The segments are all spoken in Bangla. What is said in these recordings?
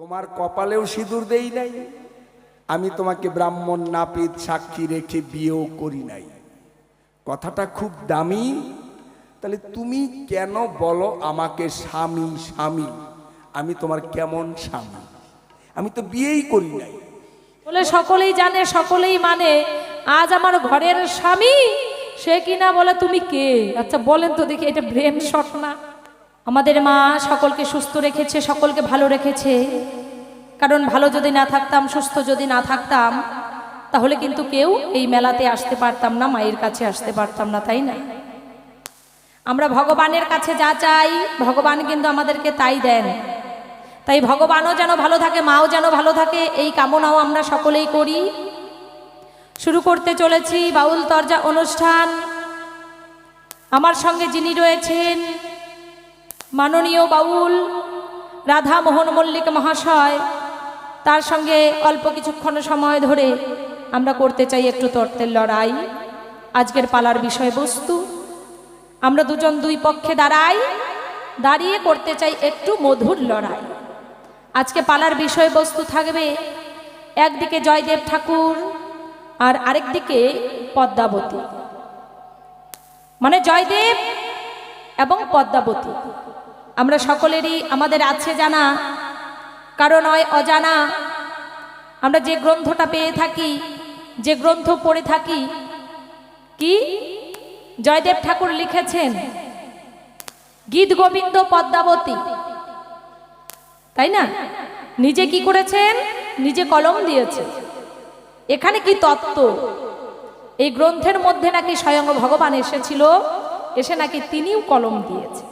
তোমার কপালেও সিঁদুর দেই নাই, আমি তোমাকে ব্রাহ্মণ নাপিত সাক্ষী রেখে বিয়েও করি নাই। কথাটা খুব দামি। তাহলে তুমি কেন বলো আমাকে স্বামী স্বামী? আমি তোমার কেমন স্বামী? আমি তো বিয়েই করি নাই। বলে সকলেই জানে, সকলেই মানে, আজ আমার ঘরের স্বামী সে কিনা বলে তুমি কে? আচ্ছা বলেন তো দেখি, এটা ব্রেন শট না? আমাদের মা সকলকে সুস্থ রেখেছে, সকলকে ভালো রেখেছে। কারণ ভালো যদি না থাকতাম, সুস্থ যদি না থাকতাম, তাহলে কিন্তু কেউ এই মেলাতে আসতে পারতাম না, মায়ের কাছে আসতে পারতাম না, তাই না? আমরা ভগবানের কাছে যা চাই, ভগবান কিন্তু আমাদেরকে তাই দেন। তাই ভগবানও যেন ভালো থাকে, মাও যেন ভালো থাকে, এই কামনাও আমরা সকলেই করি। শুরু করতে চলেছি বাউল তরজা অনুষ্ঠান। আমার সঙ্গে যিনি রয়েছেন মাননীয় বাউল রাধা মোহন মল্লিক মহাশয়, তার সঙ্গে অল্প কিছুক্ষণ সময় ধরে আমরা করতে চাই একটু তর্কের লড়াই। আজকের পালার বিষয়বস্তু, আমরা দুজন দুই পক্ষে দাঁড়িয়ে করতে চাই একটু মধুর লড়াই। আজকে পালার বিষয়বস্তু থাকবে একদিকে জয়দেব ঠাকুর আর আরেকদিকে পদ্মাবতী, মানে জয়দেব এবং পদ্মাবতী। আমরা সকলেরই আমাদের আছে জানা, কারো নয় অজানা। আমরা যে গ্রন্থটা পেয়ে থাকি, যে গ্রন্থ পড়ে থাকি, কি জয়দেব ঠাকুর লিখেছেন গীত গোবিন্দ পদ্মাবতী, তাই না? নিজে কি করেছেন? নিজে কলম দিয়েছে। এখানে কি তত্ত্ব? এই গ্রন্থের মধ্যে নাকি স্বয়ং ভগবান এসেছিল, এসে নাকি তিনিও কলম দিয়েছে।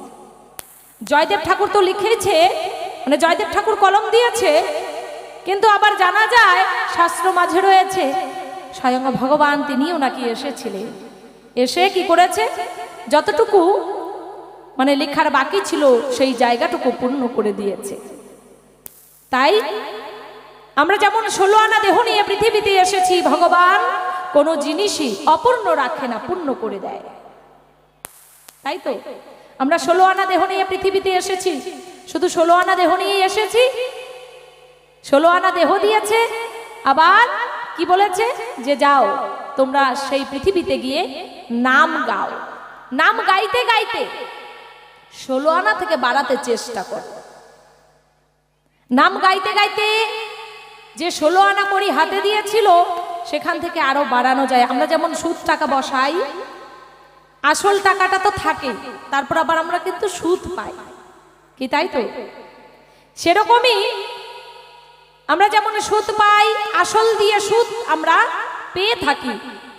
জয়দেব ঠাকুর তো লিখেছে, মানে জয়দেব ঠাকুর কলম দিয়েছে, কিন্তু আবার জানা যায় শাস্ত্র মাঝে রয়েছে স্বয়ং ভগবান তিনিও নাকি এসেছিলেন। এসে কি করেছে? যতটুকু মানে লেখার বাকি ছিল সেই জায়গাটুকু পূর্ণ করে দিয়েছে। তাই আমরা যেমন 16 আনা দেহ নিয়ে পৃথিবীতে এসেছি, ভগবান কোনো জিনিসই অপূর্ণ রাখে না, পূর্ণ করে দেয়। তাই তো আমরা 16 আনা দেহ নিয়ে পৃথিবীতে এসেছি। শুধু 16 আনা দেহ নিয়ে এসেছি? 16 আনা দেহ দিয়েছে, আবার কি বলেছে যে যাও তোমরা সেই পৃথিবীতে গিয়ে নাম গাও। নাম গাইতে গাইতে 16 আনা থেকে বাড়াতে চেষ্টা করো। নাম গাইতে গাইতে যে 16 আনা করি হাতে দিয়েছিল, সেখান থেকে আরো বাড়ানো যায়। আমরা যেমন সুদ টাকা বসাই, আসল টাকাটা তো থাকে, তারপর আবার আমরা কিন্তু সুদ পাই, কি তাই তো? সেরকমই আমরা যেমন সুদ পাই, আসল দিয়ে সুদ আমরা পেয়ে থাকি,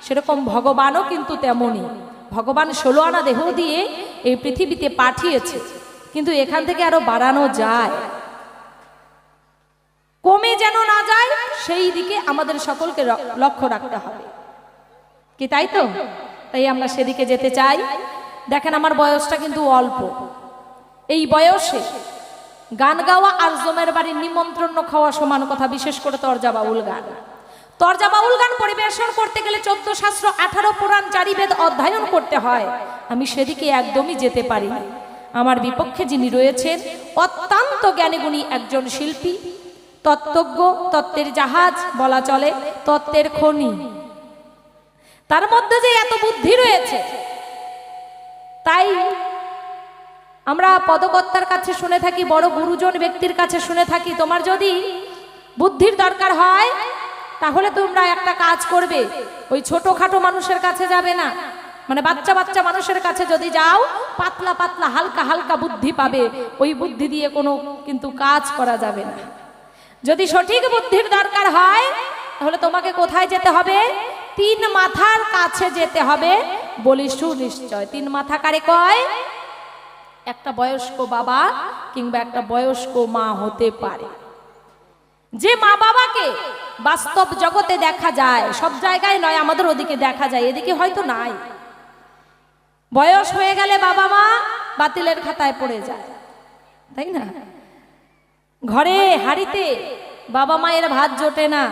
সেরকম ভগবানও কিন্তু তেমনই। ভগবান 16 আনা দেহ দিয়ে এই পৃথিবীতে পাঠিয়েছে, কিন্তু এখান থেকে আরো বাড়ানো যায়, কমে যেন না যায়, সেই দিকে আমাদের সকলকে লক্ষ্য রাখতে হবে, কি তাই তো? তাই আমরা সেদিকে যেতে চাই। দেখেন আমার বয়সটা কিন্তু অল্প, এই বয়সে গান গাওয়া আর জমের বাড়ির নিমন্ত্রণ খাওয়া সমান কথা। বিশেষ করে তরজা বাউল গান, তরজা বাউল গান পরিবেশন করতে গেলে 14 শাস্ত্র 18 পুরাণ 4 বেদ অধ্যয়ন করতে হয়। আমি সেদিকে একদমই যেতে পারি না। আমার বিপক্ষে যিনি রয়েছেন অত্যন্ত জ্ঞানীগুণী একজন শিল্পী, তত্ত্বজ্ঞ, তত্ত্বের জাহাজ বলা চলে, তত্ত্বের খনি। তার মধ্যে যে এত বুদ্ধি রয়েছে, তাই আমরা পদকর্তার কাছে শুনে থাকি, বড় গুরুজন ব্যক্তির কাছে শুনে থাকি, তোমার যদি বুদ্ধির দরকার হয় তাহলে তোমরা একটা কাজ করবে, ওই ছোটখাটো মানুষের কাছে যাবে না, মানে বাচ্চা বাচ্চা মানুষের কাছে যদি যাও, পাতলা পাতলা হালকা হালকা বুদ্ধি পাবে, ওই বুদ্ধি দিয়ে কোনো কিন্তু কাজ করা যাবে না। যদি সঠিক বুদ্ধির দরকার হয় তাহলে তোমাকে কোথায় যেতে হবে? 3 মাথার কাছে যেতে হবে। বলি সুনিশ্চয়, 3 মাথা কারে কয়? একটা বয়স্ক বাবা কিংবা একটা বয়স্ক মা হতে পারে, যে মা বাবাকে বাস্তব জগতে দেখা যায়, সব জায়গায় নয়, আমাদের ওদিকে দেখা যায়, এদিকে হয়তো নাই। বয়স হয়ে গেলে বাবা মা বাতিলের খাতায় পড়ে যায়, তাই না? ঘরে হাড়িতে বাবা মায়ের ভাত জোটে না,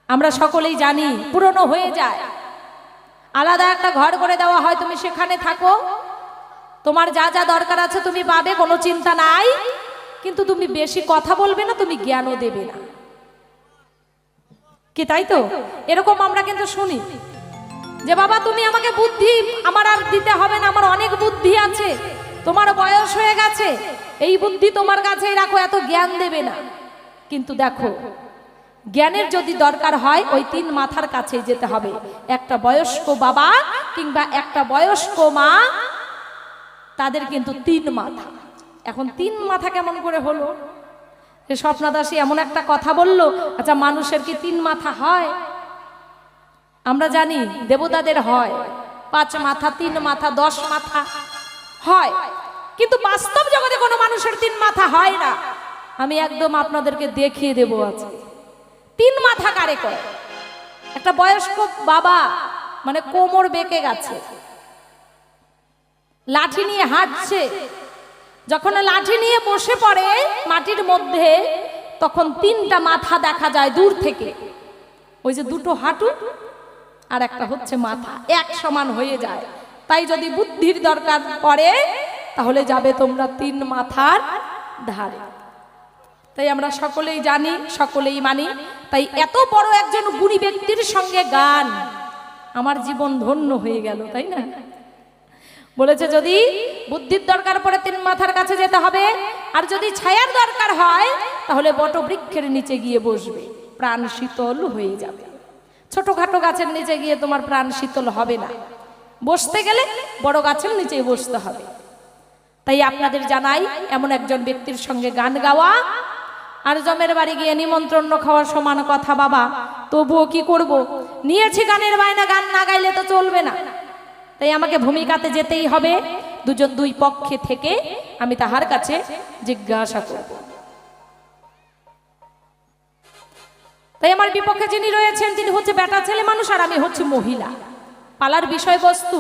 আমরা সকলেই জানি, পুরনো হয়ে যায়। আলাদা একটা ঘর করে দেওয়া হয়, তুমি সেখানে থাকো, তোমার যা যা দরকার আছে তুমি পাবে, কোনো চিন্তা নাই। কিন্তু তুমি বেশি কথা বলবে না, তুমি জ্ঞানও দেবে না। কি তাই তো? এরকম আমরা কিন্তু শুনি যে বাবা তুমি আমাকে বুদ্ধি আমার আর দিতে হবে না, আমার অনেক বুদ্ধি আছে, তোমার বয়স হয়ে গেছে, এই বুদ্ধি তোমার কাছেই রাখো, এত জ্ঞান দেবে না। কিন্তু দেখো, জ্ঞানের যদি দরকার হয় ওই তিন মাথার কাছে যেতে হবে। একটা বয়স্ক বাবা কিংবা একটা বয়স্ক মা, তাদের কিন্তু তিন মাথা। এখন তিন মাথা কেমন করে হলো? স্বপ্নাদাসী এমন একটা কথা বলল, আচ্ছা মানুষের কি তিন মাথা হয়? আমরা জানি দেবতাদের হয় 5 মাথা, 3 মাথা, 10 মাথা হয়, কিন্তু বাস্তব জগতে কোনো মানুষের 3 মাথা হয় না। আমি একদম আপনাদেরকে দেখিয়ে দেব আছে 3 মাথা কারে কয়। একটা বয়স্ক বাবা, মানে কোমর বেঁকে গেছে, লাঠি নিয়ে হাঁটছে, যখন লাঠি নিয়ে বসে পড়ে মাটির মধ্যে, তখন 3টা মাথা দেখা যায় দূর থেকে। ওই যে দুটো হাঁটু আর একটা হচ্ছে মাথা, এক সমান হয়ে যায়। তাই যদি বুদ্ধির দরকার পড়ে তাহলে যাবে তোমরা 3 মাথার ধারে। তাই আমরা সকলেই জানি, সকলেই মানি। তাই এত বড় একজন গুণী ব্যক্তির সঙ্গে গান, আমার জীবন ধন্য হয়ে গেল, তাই না? বলেছে যদি বুদ্ধির দরকার পড়ে 3 মাথার কাছে যেতে হবে, আর যদি ছায়ার দরকার হয় তাহলে বটবৃক্ষের নিচে গিয়ে বসবে, প্রাণ শীতল হয়ে যাবে। ছোটখাটো গাছের নিচে গিয়ে তোমার প্রাণ শীতল হবে না, বসতে গেলে বড় গাছের নিচেই বসতে হবে। তাই আপনাদের জানাই, এমন একজন ব্যক্তির সঙ্গে গান গাওয়া আর জমের বাড়ি গিয়ে নিমন্ত্রণ খাওয়ার সমান কথা বাবা। তবুও কি করব, নিয়েছি গানের বায়না, গান না গাইলে তো চলবে না। তাই আমাকে ভূমিকাতে যেতেই হবে। দুজন দুই পক্ষে থেকে আমি তাহার কাছে জিজ্ঞাসা করব। তাই আমার বিপক্ষে যিনি রয়েছেন তিনি হচ্ছে বেটা ছেলে মানুষ, আর আমি হচ্ছে মহিলা। পালার বিষয়বস্তু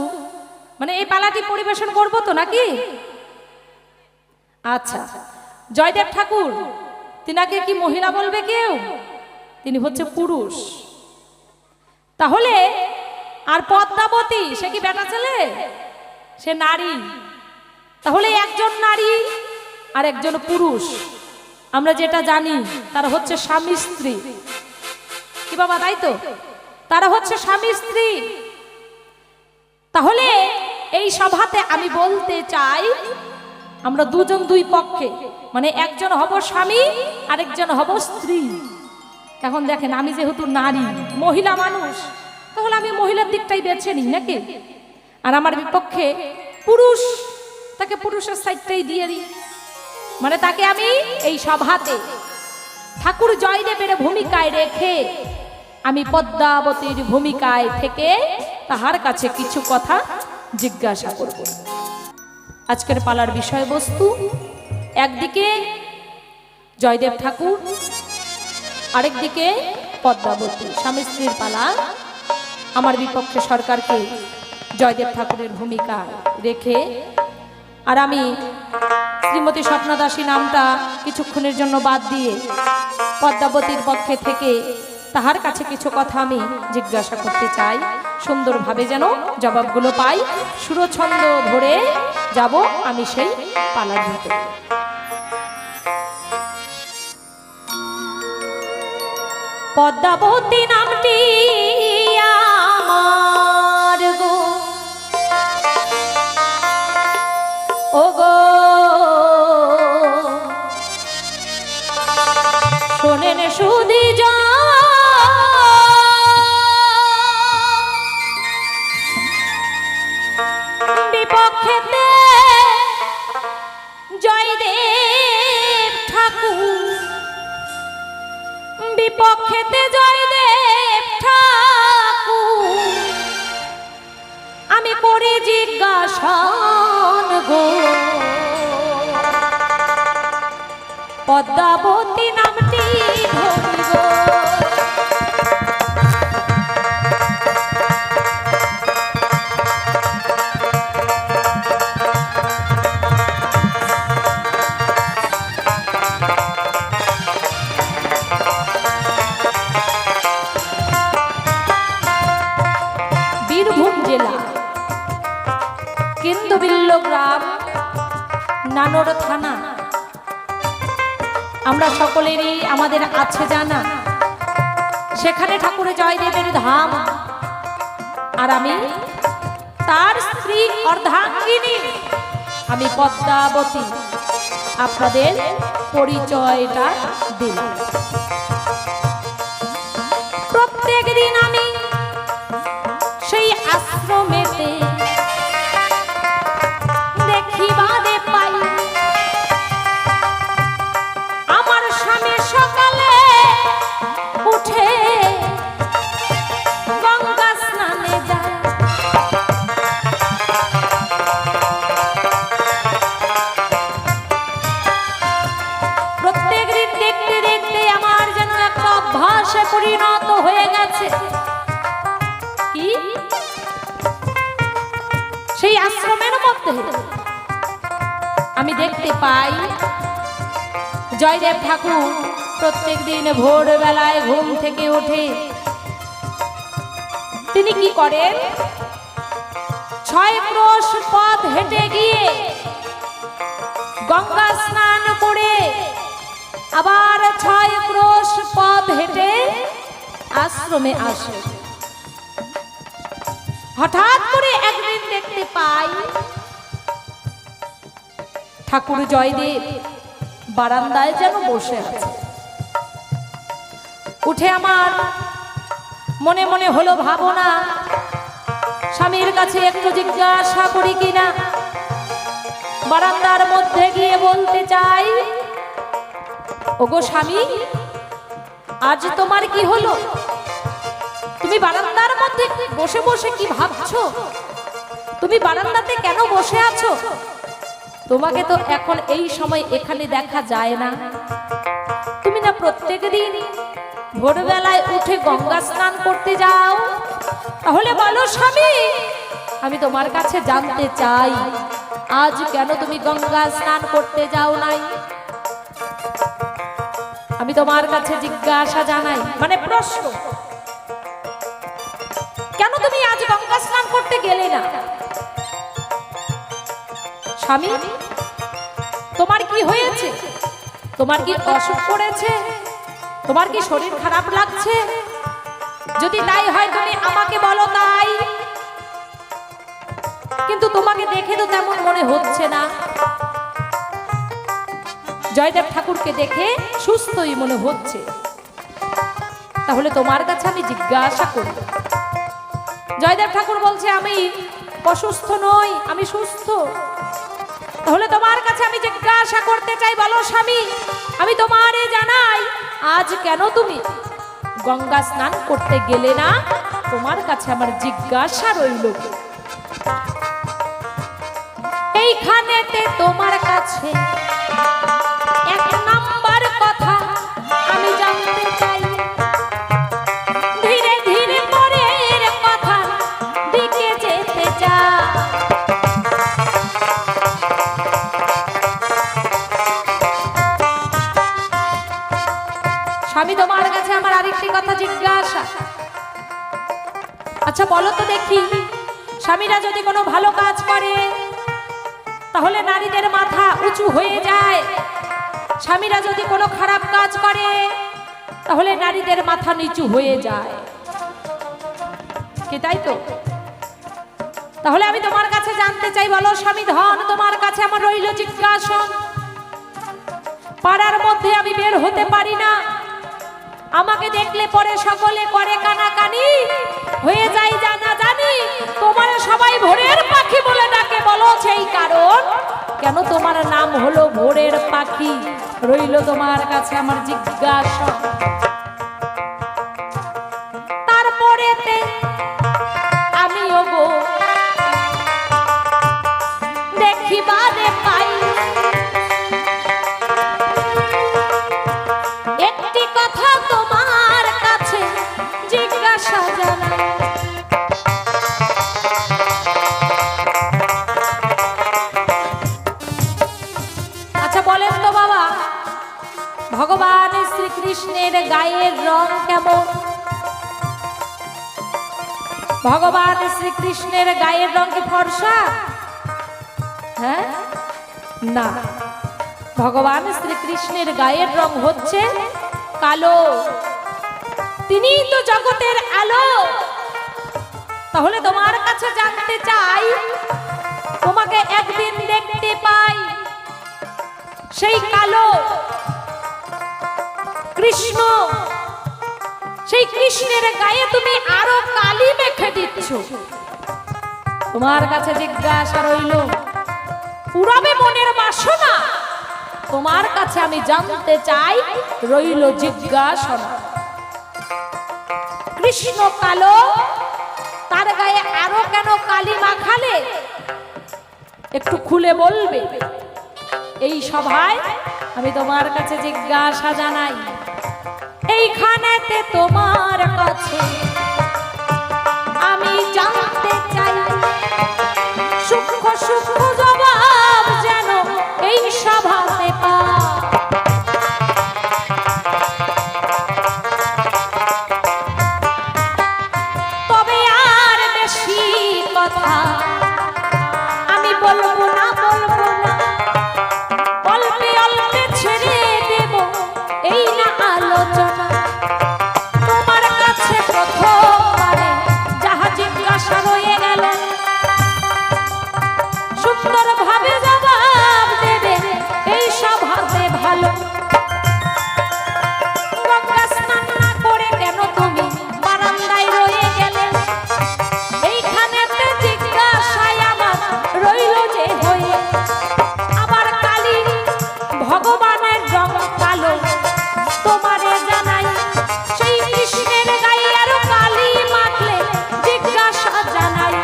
মানে এই পালাটি পরিবেশন করব তো নাকি? আচ্ছা, জয়দেব ঠাকুর তিনাকে কি মহিলা বলবে কেউ? তিনি হচ্ছে পুরুষ। তাহলে আর পদ্মাবতী সে কি বেটা ছেলে? সে নারী। তাহলে একজন নারী আর একজন পুরুষ, আমরা যেটা জানি তারা হচ্ছে স্বামী স্ত্রী। কি বাবা, তাই তো? তারা হচ্ছে স্বামী স্ত্রী। তাহলে এই সভাতে আমি বলতে চাই, আমরা দুজন দুই পক্ষে, মানে একজন হব স্বামী আর একজন হব স্ত্রী। এখন দেখেন, আমি যেহেতু নারী, মহিলা মানুষ, তাহলে আমি মহিলার দিকটাই বেছে নিই নাকি? আর আমার বিপক্ষে পুরুষ, তাকে পুরুষের সাইডটাই দিয়ে দিই। মানে তাকে আমি এই সভাতে ঠাকুর জয়দেবের ভূমিকায় রেখে আমি পদ্মাবতীর ভূমিকায় থেকে তাহার কাছে কিছু কথা জিজ্ঞাসা করব। আজকের পালার বিষয়বস্তু, একদিকে জয়দেব ঠাকুর, আরেকদিকে পদ্মাবতী, স্বামী স্ত্রীর পালা। আমার বিপক্ষে সরকারকে জয়দেব ঠাকুরের ভূমিকা রেখে, আর আমি শ্রীমতী স্বপ্নদাসী নামটা কিছুক্ষণের জন্য বাদ দিয়ে পদ্মাবতীর পক্ষে থেকে তাহার কাছে কিছু কথা আমি জিজ্ঞাসা করতে চাই। সুন্দরভাবে যেন জবাবগুলো পাই, সুরছন্দ ধরে যাব আমি সেই পালার ভিতরে। পদ্মাবতী নামটি আমার গো, ও গো শোনেন সুধি বিপক্ষেতে জয়দেব ঠাকুর, বিপক্ষেতে জয়দেব ঠাকুর, আমি করি জিজ্ঞাসা গো, পদ্মাবতী নামটি ধরিব। বীরভূম জেলা কেন্দ্রবিল্ল গ্রাম, নানোর থানা, আমরা সকলেরই আমাদের আছে জানা, সেখানে ঠাকুর জয়দেবের ধাম, আর আমি তার স্ত্রী অর্ধাঙ্গিনী, আমি পদ্মাবতী। আপনাদের পরিচয়টা দিলাম। প্রত্যেক দিন আমি সেই আশ্রমেতে দেখিবারে পাই আমার স্বামী সকালে উঠে গঙ্গা স্নানে যায়। প্রত্যেক দিন দেখতে দেখতে আমার যেন একটা অভ্যাসে পরিণত হয়ে গেছে। কি সেই আশ্রমের মধ্যে আমি দেখতে পাই জয়দেব ঠাকুর প্রত্যেক দিন ভোরবেলায় ঘুম থেকে ওঠে তিনি কি করেন, 6 ক্রোশ পথ হেঁটে গিয়ে গঙ্গা স্নান করে আবার 6 ক্রোশ পথ হেঁটে আশ্রমে আসে। হঠাৎ করে একদিন দেখতে পাই ঠাকুর জয়দেব বারান্দায় যেন বসে আছে। উঠে আমার মনে মনে হলো ভাবনা, স্বামীর কাছে একটু জিজ্ঞাসা করি কিনা। বারান্দার মধ্যে গিয়ে বলতে চাই, ওগো স্বামী, আজ তোমার কি হলো? তুমি বারান্দার মধ্যে বসে বসে কি ভাবছো? তুমি বারান্দাতে কেন বসে আছো? তোমাকে তো এখন এই সময় এখানে দেখা যায় না। তুমি না প্রত্যেক দিন ভোরবেলায় উঠে গঙ্গা স্নান করতে যাও? তাহলে বলো স্বামী, আমি তোমার কাছে জানতে চাই আজ কেন তুমি গঙ্গা স্নান করতে যাও নাই? আমি তোমার কাছে জিজ্ঞাসা জানাই, মানে প্রশ্ন, কেন তুমি আজ গঙ্গা স্নান করতে গেলে না? স্বামী, তোমার কি হয়েছে? তোমার কি অসুখ করেছে? তোমার কি শরীর খারাপ লাগছে? যদি তাই হয় তুমি আমাকে বলো তাই, কিন্তু তোমাকে দেখে তো তেমন মনে হচ্ছে না। জয়দেব ঠাকুরকে দেখে সুস্থই মনে হচ্ছে, তাহলে তোমার কাছে আমি জিজ্ঞাসা করি। জয়দেব ঠাকুর বলছে আমি অসুস্থ নই, আমি সুস্থ। তাহলে তোমার কাছে আমি জিজ্ঞাসা করতে চাই, বলো স্বামী, আমি তোমারে জানাই আজ কেন তুমি গঙ্গা স্নান করতে গেলে না? তোমার কাছে আমার জিজ্ঞাসা রইল। এইখানেতে তোমার কাছে এক নাম্বার কথা আমি জানতে চাই, ধীরে ধীরে পরের কথা দিকে যেতে চাই। স্বামী, তোমার কাছে আমার আরেকটি কথা জিজ্ঞাসা। আচ্ছা বলো তো দেখি, স্বামীরা যদি কোনো ভালো কাজ করে তাহলে নারীদের মাথা উঁচু হয়ে যায়, স্বামীরা যদি কোনো খারাপ কাজ করে তাহলে নারীদের মাথা নিচু হয়ে যায়, কি তাই তো? তাহলে আমি তোমার কাছে জানতে চাই, বলো স্বামী ধন, তোমার কাছে আমার রইল জিজ্ঞাসা। পাড়ার মধ্যে আমি বের হতে পারি না, আমাকে দেখলে পরে সকলে করে কানাকানি, হয়ে যায় জানা জানি, তোমার সবাই ভোরের পাখি বলে ডাকে, বলো সেই কারণ কেন তোমার নাম হলো ভোরের পাখি? রইল তোমার কাছে আমার জিজ্ঞাসা। তারপরেতে আমি ওগো দেখিবারে পাই একটি কথা তোমার কাছে জিজ্ঞাসা জানাই। আচ্ছা বলেন তো বাবা, ভগবান শ্রীকৃষ্ণের গায়ের রং কেমন? ভগবান শ্রীকৃষ্ণের গায়ের রং কি ফর্সা? হ্যাঁ, না। ভগবান শ্রীকৃষ্ণের গায়ের রং হচ্ছে কালো, তিনিই তো জগতের আলো। তাহলে তোমার কাছে জানতে চাই, তোমাকে একদিন দেখতে পাই সেই কালো কৃষ্ণ, সেই কৃষ্ণের গায়ে তুমি আরো কালি মেখে দিচ্ছ। তোমার কাছে জিজ্ঞাসা রইল, পুরাবে মনের বাসনা, তোমার কাছে আমি জানতে চাই, রইল জিজ্ঞাসা। কৃষ্ণ কালো, তার গায়ে আরো কেন কালি মাখালে? একটু খুলে বলবে। এই সভায় আমি তোমার কাছে জিজ্ঞাসা জানাই, এইখানেতে তোমার কাছে আমি জানতে চাই, সূক্ষ্ম সূক্ষ্ম জবাব যেন এই সভাতে পাই। তবে আর বেশি কথা আমি বলবো না, বলবো না, অল্পে অল্পে ছেড়ে দেব এই না আলোচনা। তোমার কাছে প্রথমবারে যাহা জিজ্ঞাসা রয়ে গেল, সুন্দরভাবে জবাব দেবে এই সভাতে ভালো। গঙ্গা স্নান না করে কেন তুমি বারান্দায় রয়ে গেলে? এইখানেতে জিজ্ঞাসায় আমার রইল যে হয়ে। আবার কালী ভগবানের রং কালো, তোমারে জানাই, সেই কৃষ্ণের গায়ে আরো কালি মাখলে জিজ্ঞাসা জানাই।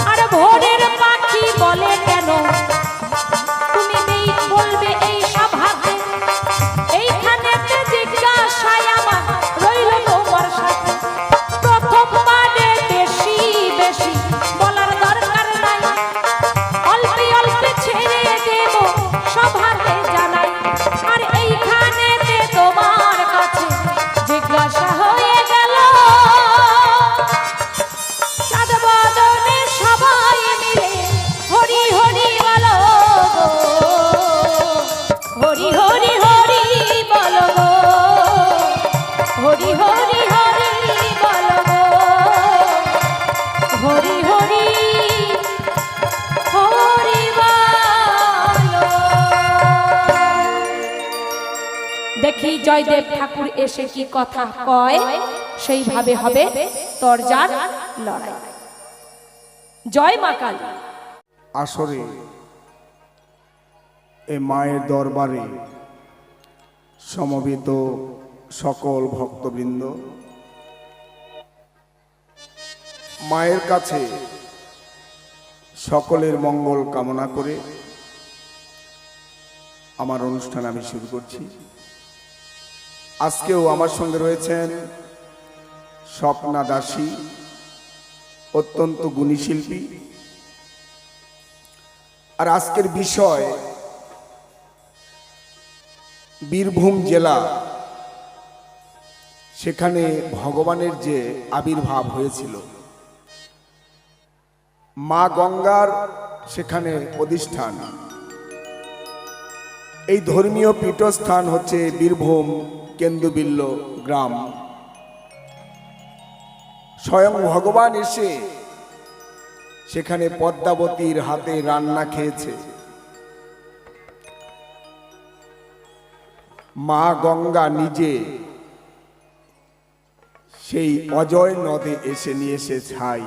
আর ভোরের পাখি বলে কেন তুমি নেই বলবে এই সভাতে? এইখানেতে জিজ্ঞাসায় আমার রইল তোমার সাথে। প্রথমবারে বেশি বেশি বলার দরকার নাই, অল্পে অল্পে ছেড়ে দেব সভাতে জানাই। আর এইখানেতে তোমার কাছে জিজ্ঞাসা হয়ে গেল, চাঁদ বদনে সবাই মিলে হরি হরি বলো গো, হরি হরি হরি বলো গো, হরি হরি হরি বলো গো, হরি হরি হরি বলো। দেখি জয়দেব ঠাকুর এসে কি কথা কয়, সেইভাবে হবে তরজার লড়াই। জয় মা কালী। আসরে এ মায়ের দরবারে সমবেত সকল ভক্তবৃন্দ, মায়ের কাছে সকলের মঙ্গল কামনা করে আমার অনুষ্ঠান আমি শুরু করছি। আজকেও আমার সঙ্গে রয়েছেন স্বপ্না দাসী, অত্যন্ত গুণী শিল্পী। আর আজকের বিষয় বীরভূম জেলা, সেখানে ভগবানের যে আবির্ভাব হয়েছিল, মা গঙ্গার সেখানে প্রতিষ্ঠান। এই ধর্মীয় পীঠস্থান হচ্ছে বীরভূম কেন্দুবিল্ল গ্রাম। স্বয়ং ভগবান এসে সেখানে পদ্মাবতীর হাতে রান্না খেয়েছে। মা গঙ্গা নিজে সেই অজয় নদে এসে নিয়ে এসে ছাই,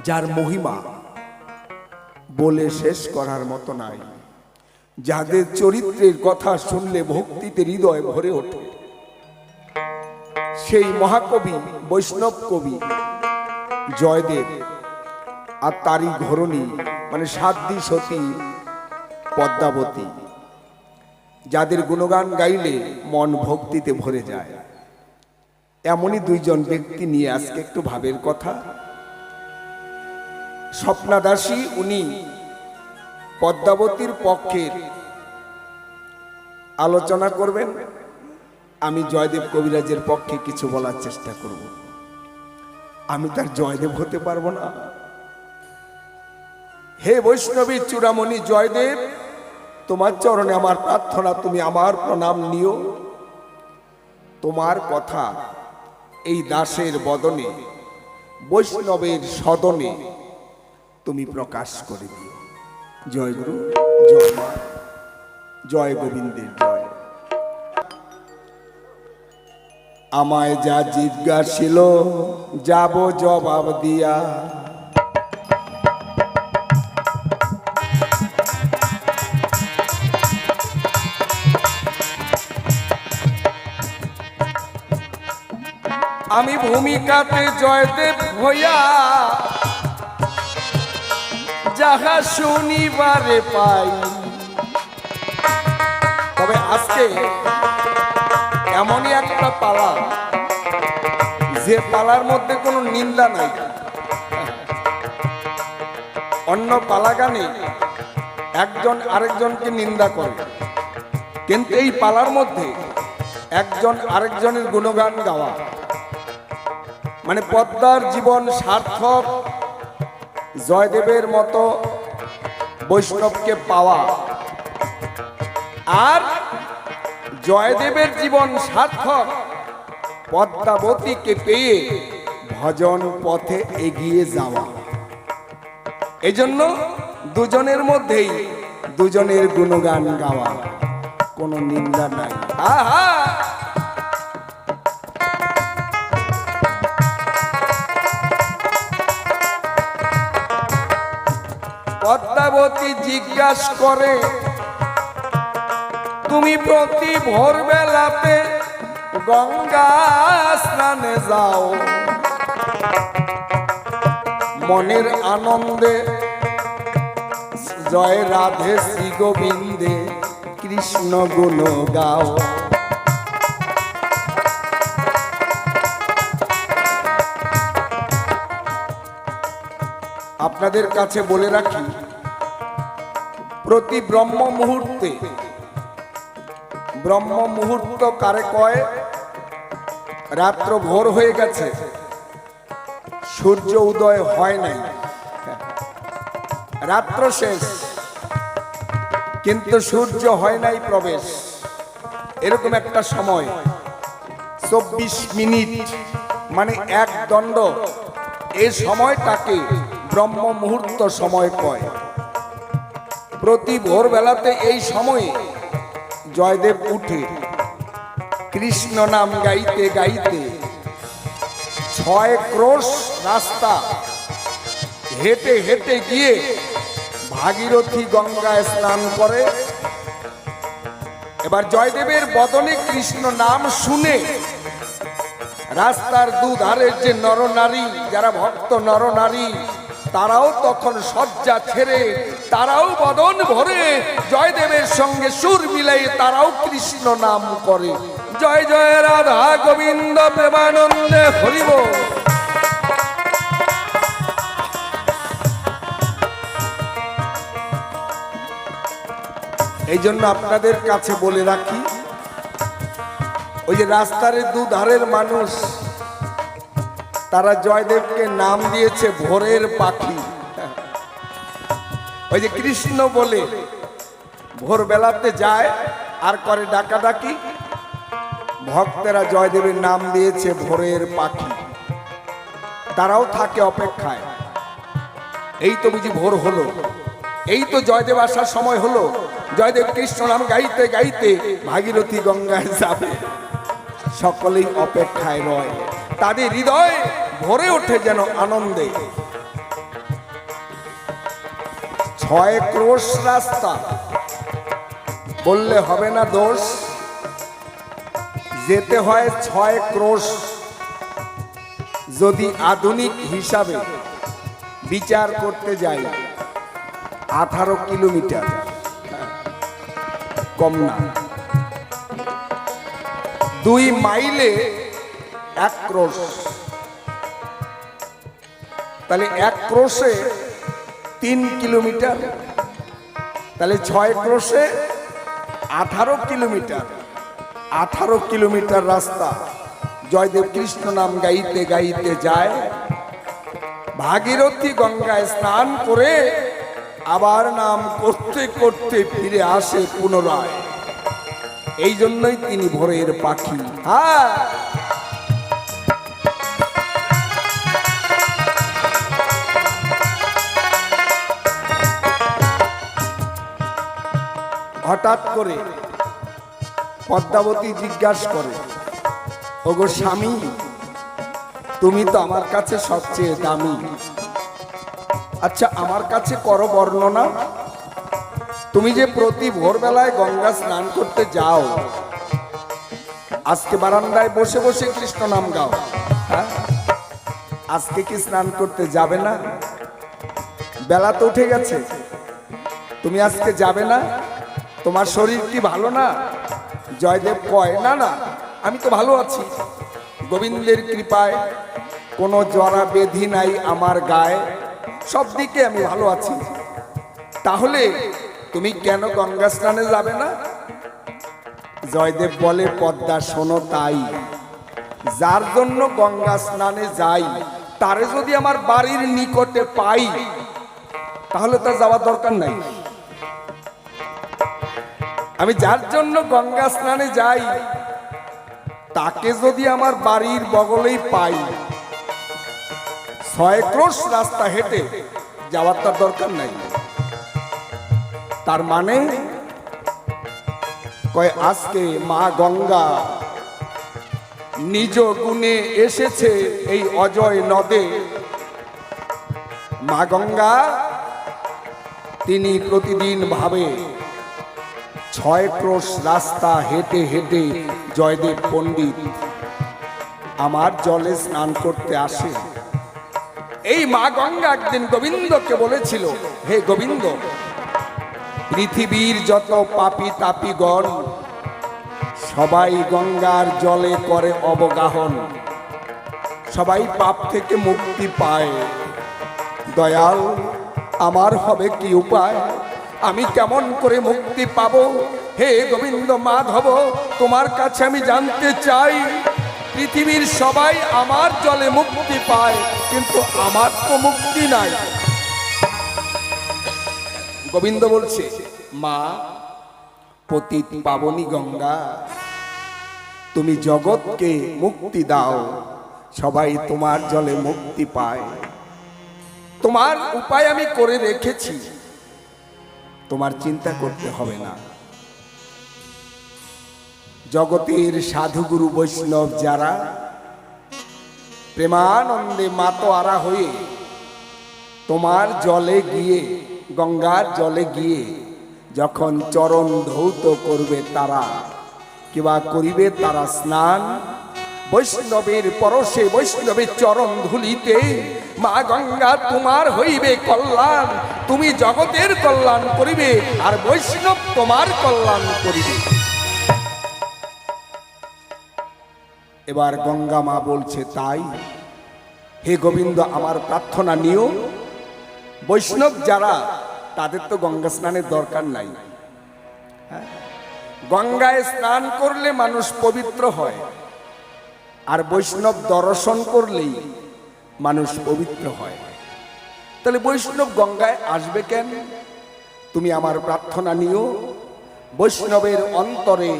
যার মহিমা বলে শেষ করার মতো নাই, যাদের চরিত্রের কথা শুনলে ভক্তিতে হৃদয় ভরে ওঠে। সেই মহাকবি বৈষ্ণব কবি জয়দেব আর তারই ঘরণী মানে সাধ্বী সতী পদ্মাবতী, যাদের গুণগান গাইলে মন ভক্তিতে ভরে যায়। এমনই দুইজন ব্যক্তি নিয়ে আজকে একটু ভাবের কথা। স্বপ্না দাসী, উনি পদ্মাবতীর পক্ষের আলোচনা করবেন। আমি জয়দেব কবিরাজের পক্ষে কিছু বলার চেষ্টা করব। আমি তার জয়দেব হতে পারবো না। হে বৈষ্ণবী চূড়ামণি জয়দেব, তোমার চরণে আমার প্রার্থনা, তুমি আমার প্রণাম নিও। তোমার কথা এই দাসের বদনে, বৈষ্ণবের সদনে তুমি প্রকাশ করে দিও। জয় গুরু, জয় মা, জয় গোবিন্দের জয়। আমায় যা জিজ্ঞাসিল যাব জবাব দিয়া, আমি ভূমিকাতে জয়দেব হইয়া যাহা শুনিবারে পাই। তবে আজকে এমনই একটা পালা, যে পালার মধ্যে কোনো নিন্দা নাই। অন্য পালা গানে একজন আরেকজনকে নিন্দা করে, কিন্তু এই পালার মধ্যে একজন আরেকজনের গুণগান গাওয়া, মানে পদ্মার জীবন সার্থক, জয়দেবের মতো বৈষ্ণবকে পাওয়া, আর জয়দেবের জীবন সার্থক পদ্মাবতীকে পেয়ে ভজন পথে এগিয়ে যাওয়া। এজন্য দুজনের মধ্যেই দুজনের গুণগান গাওয়া, কোনো নিন্দা নাই। আহা, পদ্মাবতী জিজ্ঞাসা করে, তুমি প্রতি ভোরবেলাতে গঙ্গা স্নানে যাও, মনের আনন্দে জয় রাধে শ্রী গোবিন্দে কৃষ্ণ গুণ গাও। আপনাদের কাছে বলে রাখি, প্রতি ব্রহ্ম মুহূর্তে, ব্রহ্ম মুহূর্ত কারে কয়? রাত্র ভোর হয়ে গেছে, সূর্য উদয় হয় নাই, রাত্র শেষ, কিন্তু সূর্য হয় নাই প্রবেশ, এরকম একটা সময় 24 মিনিট, মানে এক দণ্ড, এই সময়টাকে ব্রহ্ম মুহূর্ত সময় কয়। প্রতি ভোরবেলাতে এই সময়ে জয়দেব উঠে কৃষ্ণ নাম গাইতে গাইতে 6 ক্রোশ রাস্তা হেঁটে হেঁটে গিয়ে ভাগীরথী গঙ্গায় স্নান করে। এবার জয়দেবের বদনে কৃষ্ণ নাম শুনে রাস্তার দুধারের যে নরনারী, যারা ভক্ত নরনারী, তারাও তখন শয্যা ছেড়ে, তারাও বদন ভরে জয়দেবের সঙ্গে সুর মিলাই তারাও কৃষ্ণ নাম করে। জয় জয় রাধা গোবিন্দ প্রেমানন্দে হরি বল। এই জন্য আপনাদের কাছে বলে রাখি, ওই যে রাস্তার দুধারের মানুষ, তারা জয়দেবকে নাম দিয়েছে ভোরের পাখি। ওই যে কৃষ্ণ বলে ভোরবেলাতে যায় আর করে ডাকাডাকি, ভক্তেরা জয়দেবের নাম দিয়েছে ভোরের পাখি। তারাও থাকে অপেক্ষায়, এই তো বুঝি ভোর হলো, এই তো জয়দেব আসার সময় হলো, জয়দেব কৃষ্ণ নাম গাইতে গাইতে ভাগীরথী গঙ্গায় যাবে। সকলেই অপেক্ষায় রয়, তাদের হৃদয় ভরে ওঠে যেন আনন্দে। 6 ক্রোশ রাস্তা বললে হবে না দোষ, যেতে হয় 6 ক্রোশ। যদি আধুনিক হিসাবে বিচার করতে যাই 18 কিলোমিটার, কম না। 2 মাইলে 1 ক্রোশ, তাহলে 1 ক্রোশে 3 কিলোমিটার, তাহলে 6 ক্রোশে 18 কিলোমিটার। 18 কিলোমিটার রাস্তা জয়দেব কৃষ্ণ নাম গাইতে গাইতে যায়। ভাগীরথী গঙ্গায় স্নান করে আবার নাম করতে করতে ফিরে আসে পুনরায়। এই জন্যই তিনি ভোরের পাখি। হ্যাঁ, হঠাৎ করে পদ্মাবতী জিজ্ঞাসা করে, ওগো স্বামী, তুমি তো আমার কাছে সবচেয়ে দামি, আচ্ছা আমার কাছে করো বর্ণনা। তুমি যে প্রতি ভোরবেলায় গঙ্গা স্নান করতে যাও, আজকে বারান্দায় বসে বসে কৃষ্ণ নাম গাও, হ্যাঁ, আজকে কি স্নান করতে যাবে না? বেলা তো উঠে গেছে, তুমি আজকে যাবে না? তোমার শরীর কি ভালো না? জয়দেব কয়, না না, আমি তো ভালো আছি, গোবিন্দের কৃপায় কোনো জরা বেধি নাই আমার গায়ে, সব দিকে আমি ভালো আছি। তাহলে তুমি কেন গঙ্গা স্নানে যাবে না? জয়দেব বলে, পদ্মা শোনো তাই, যার জন্য গঙ্গা স্নানে যাই তারে যদি আমার বাড়ির নিকটে পাই তাহলে তার যাওয়ার দরকার নাই। আমি যার জন্য গঙ্গা স্নানে যাই তাকে যদি আমার বাড়ির বগলেই পাই, 6 ক্রোশ রাস্তা হেঁটে যাওয়ার তার দরকার নাই। তার মানে কয়, আজকে মা গঙ্গা নিজ গুণে এসেছে এই অজয় নদে। মা গঙ্গা তিনি প্রতিদিন ভাবে 6 ক্রোশ রাস্তা হেঁটে হেঁটে জয়দেব পণ্ডিত আমার জলে স্নান করতে আসে। এই মা গঙ্গা একদিন গোবিন্দকে বলেছিল, হে গোবিন্দ, পৃথিবীর যত পাপী তাপীগণ সবাই গঙ্গার জলে করে অবগাহন, সবাই পাপ থেকে মুক্তি পায়, দয়াল আমার হবে কি উপায়? আমি কেমন করে মুক্তি পাবো? হে গোবিন্দ মাধব, তোমার কাছে আমি জানতে চাই, পৃথিবীর সবাই আমার জলে মুক্তি পায় কিন্তু আমার তো মুক্তি নাই। গোবিন্দ বলছে, মা পতিত পাবনী গঙ্গা, তুমি জগৎকে মুক্তি দাও, সবাই তোমার জলে মুক্তি পায়। তোমার উপায় আমি করে রেখেছি, তোমার চিন্তা করতে হবে না। জগতের সাধুগুরু বৈষ্ণব যারা প্রেমানন্দে মাতোয়ারা হয়ে তোমার জলে গিয়ে, গঙ্গার জলে গিয়ে যখন চরণ ধৌত করবে তারা, কিবা করিবে তারা স্নান, বৈষ্ণবের পরশে বৈষ্ণবের চরণ ধুলিতে মা গঙ্গা তোমার হইবে কল্যাণ, তুমি জগতের কল্যাণ করিবে আর বৈষ্ণব তোমার কল্যাণ করিবে। এবার গঙ্গা মা বলছে, তাই হে গোবিন্দ আমার প্রার্থনা নিও। বৈষ্ণব যারা তাদের তো গঙ্গা স্নানের দরকার নাই, গঙ্গায় স্নান করলে মানুষ পবিত্র হয়, আর বৈষ্ণব দর্শন করলেই মানুষ পবিত্র হয়। তাহলে বৈষ্ণব গঙ্গায় আসবে কেন? তুমি আমার প্রার্থনা নিও, বৈষ্ণবের অন্তরে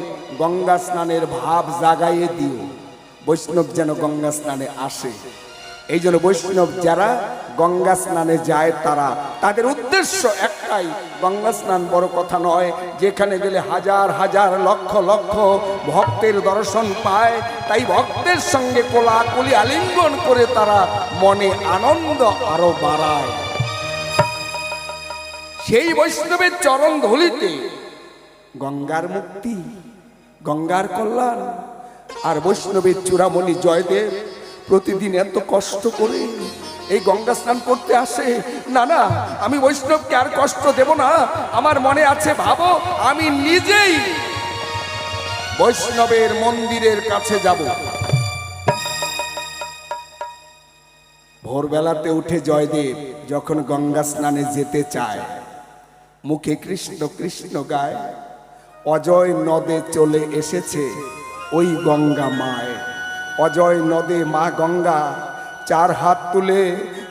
গঙ্গা স্নানের ভাব জাগাইয়ে দিও, বৈষ্ণব যেন গঙ্গা স্নানে আসে। এই জন্য বৈষ্ণব যারা গঙ্গা স্নানে যায় তারা, তাদের উদ্দেশ্য একটাই, গঙ্গা স্নান বড় কথা নয়, যেখানে গেলে হাজার হাজার লক্ষ লক্ষ ভক্তের দর্শন পায়, তাই ভক্তের সঙ্গে কোলাকুলি আলিঙ্গন করে তারা মনে আনন্দ আরো বাড়ায়। সেই বৈষ্ণবের চরণ ধুলিতে গঙ্গার মুক্তি, গঙ্গার কল্যাণ। আর বৈষ্ণবের চূড়ামণি জয়দেব প্রতিদিন এত কষ্ট করে এই গঙ্গা স্নান করতে আসে, না না আমি বৈষ্ণবকে আর কষ্ট দেব না, আমার মনে আছে ভাবো আমি নিজেই বৈষ্ণবের মন্দিরের কাছে যাব। ভোরবেলাতে উঠে জয়দেব যখন গঙ্গা স্নানে যেতে চায়, মুখে কৃষ্ণ কৃষ্ণ গায়, অজয় নদে চলে এসেছে ওই গঙ্গা মায়। অজয় নদে মা গঙ্গা 4 হাত তুলে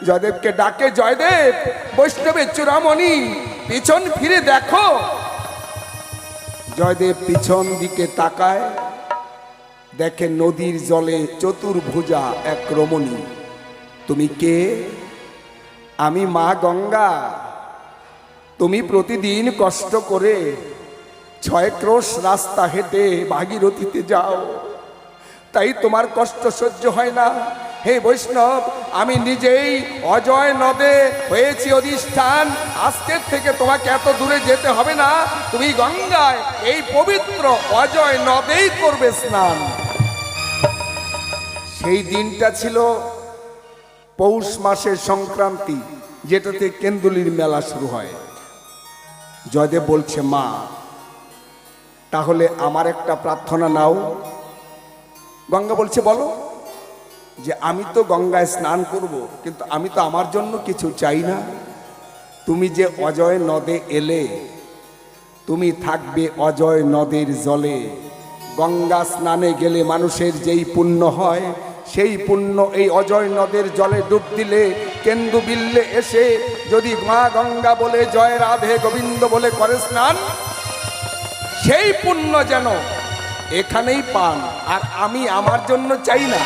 জয়দেবকে ডাকে, জয়দেব বৈষ্ণবের চূড়ামণি পিছন ফিরে দেখো। জয়দেব পিছন দিকে তাকায়, দেখে নদীর জলে চতুর্ভুজা এক রমণী। তুমি কে? আমি মা গঙ্গা। তুমি প্রতিদিন কষ্ট করে 6 ক্রোশ রাস্তা হেঁটে ভাগীরথীতে যাও, তাই তোমার কষ্ট সহ্য হয় না। হে বৈষ্ণব, আমি নিজেই অজয় নদে হয়েছি অধিষ্ঠান। আজকের থেকে তোমাকে এত দূরে যেতে হবে না, তুমি গঙ্গায় এই পবিত্র অজয় নদেই করবে স্নান। সেই দিনটা ছিল পৌষ মাসের সংক্রান্তি, যেটাতে কেন্দুলির মেলা শুরু হয়। জয়দেব বলছে, মা তাহলে আমার একটা প্রার্থনা নাও। গঙ্গা বলছে, বলো। যে আমি তো গঙ্গায় স্নান করব, কিন্তু আমি তো আমার জন্য কিছু চাই না। তুমি যে অজয় নদে এলে, তুমি থাকবে অজয় নদের জলে। গঙ্গা স্নানে গেলে মানুষের যেই পুণ্য হয়, সেই পুণ্য এই অজয় নদের জলে ডুব দিলে, কেন্দু বিল্লে এসে যদি মা গঙ্গা বলে জয় রাধে গোবিন্দ বলে করে স্নান, সেই পুণ্য যেন এখানেই পান। আর আমি আমার জন্য চাই না।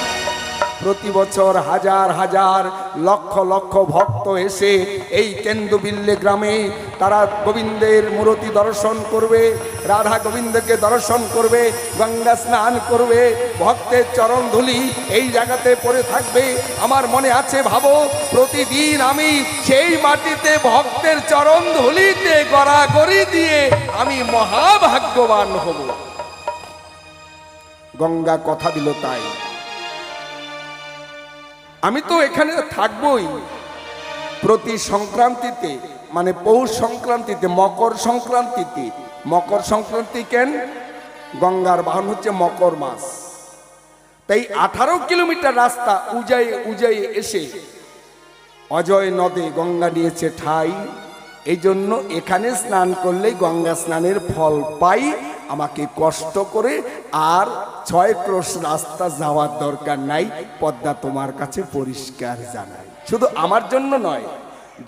প্রতি বছর হাজার হাজার লক্ষ লক্ষ ভক্ত এসে এই কেন্দুবিল্লে গ্রামে তারা গোবিন্দের মূর্তি দর্শন করবে, রাধা গোবিন্দকে দর্শন করবে, গঙ্গা স্নান করবে, ভক্তের চরণ ধুলি এই জায়গাতে পড়ে থাকবে। আমার মনে আছে, ভাবো প্রতিদিন আমি সেই মাটিতে ভক্তের চরণ ধুলিতে গড়াগড়ি দিয়ে আমি মহাভাগ্যবান হব। গঙ্গা কথা দিল তাই। আমি তো এখানে থাকবই। প্রতি সংক্রান্তিতে, মানে পৌষ সংক্রান্তিতে, মকর সংক্রান্তিতে, মকর সংক্রান্তি কেন? গঙ্গার বাহন হচ্ছে মকর মাস। তাই 18 কিলোমিটার রাস্তা উজাই উজাই এসে অজয় নদে গঙ্গা নিয়েছে ঠাই। এই জন্য এখানে স্নান করলেই গঙ্গা স্নানের ফল পাই। আমাকে কষ্ট করে আর 6 ক্রোশ রাস্তা যাওয়ার দরকার নাই। পদ্মা তোমার কাছে পরিষ্কার জানাই। শুধু আমার জন্য নয়,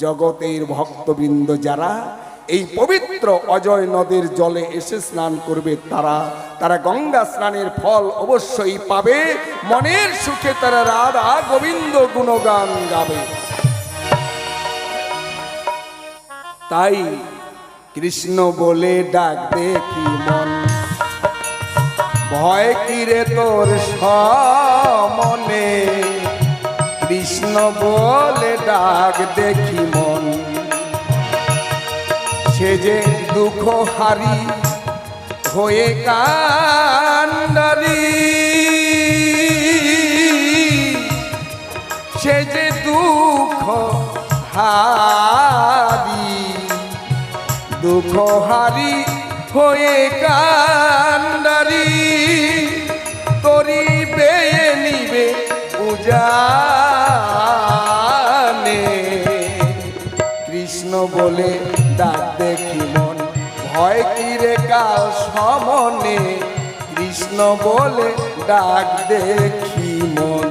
জগতের ভক্তবৃন্দ যারা এই পবিত্র অজয় নদের জলে এসে স্নান করবে, তারা গঙ্গা স্নানের ফল অবশ্যই পাবে। মনের সুখে তারা রাধা গোবিন্দ গুণগান গাবে। তাই কৃষ্ণ বলে ডাক দেখি মন, ভয় কিরে তোর সমনে। কৃষ্ণ বলে ডাক দেখি মন, সে যে দুঃখ হারি হয়ে কান্ডারি। সে যে দুঃখ হারি, দুঃখ হারি হয়ে কান্ডারি। তরি বেয়ে নিবে উজানে। কৃষ্ণ বলে ডাক দেখি মন, ভয় কিরে কাল সমনে। কৃষ্ণ বলে ডাক দেখি মন।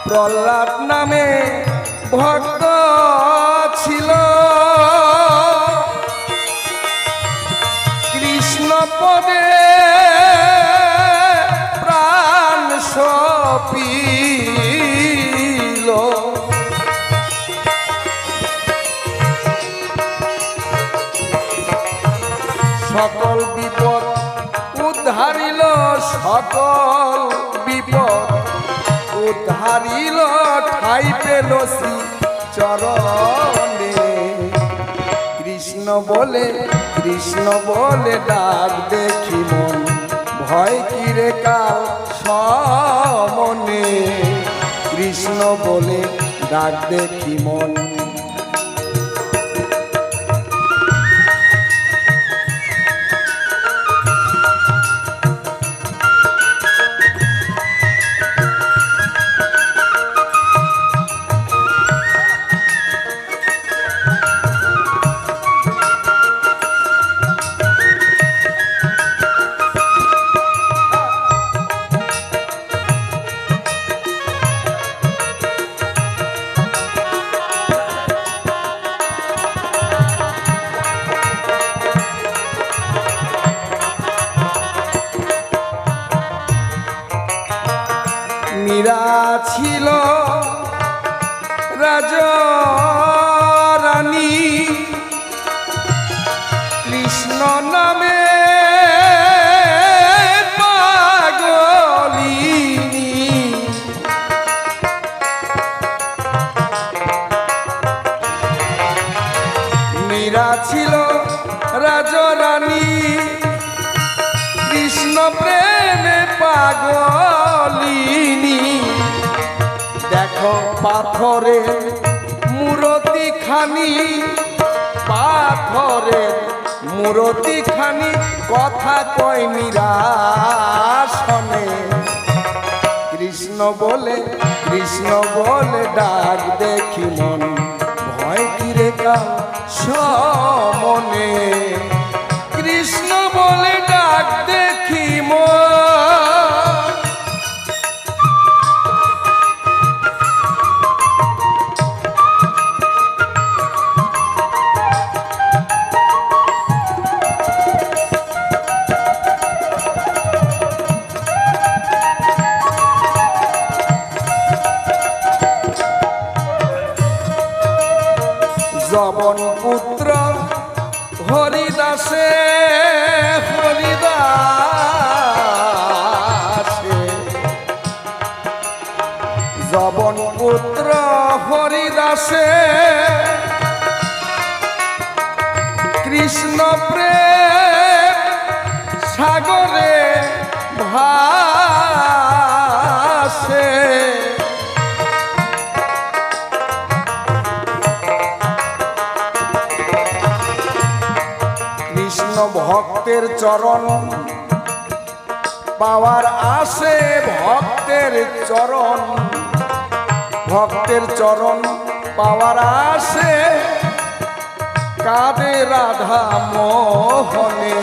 প্রহ্লাদ নামে ভক্ত ছিল, কৃষ্ণ পদে প্রাণ সপিল। সকল বিপদ উদ্ধারিল, সকল বিপদ উদ্ধারিল, ঠাই পেল শ্রী চরণে। কৃষ্ণ বলে ডাক দেখি মন, ভয় কিরে কাল সমনে। কৃষ্ণ বলে ডাক দেখি মন। মীরা ছিল রাজরানী, কৃষ্ণ নামে পাগলিনী। মীরা ছিল রাজরানী, কৃষ্ণ প্রেমে পাগলিনী। দেখো পাথরের মূরতি খানি, পাথরের মূরতি খানি, কথা কয় মীরা শোনে। কৃষ্ণ বলে ডাক দেখি মন, ভয় কিরে কাল সমনে। কৃষ্ণ বলে ডাক দেখি মন। যবন পুত্র হরিদাসে, হরিদাসে, যবন পুত্র হরিদাসে, কৃষ্ণ প্রেম সাগরে ভাসে। কৃষ্ণ ভক্তের চরণ পাওয়ার আসে, ভক্তের চরণ, ভক্তের চরণ পাওয়ার আসে, কাঁদে রাধা মোহনে।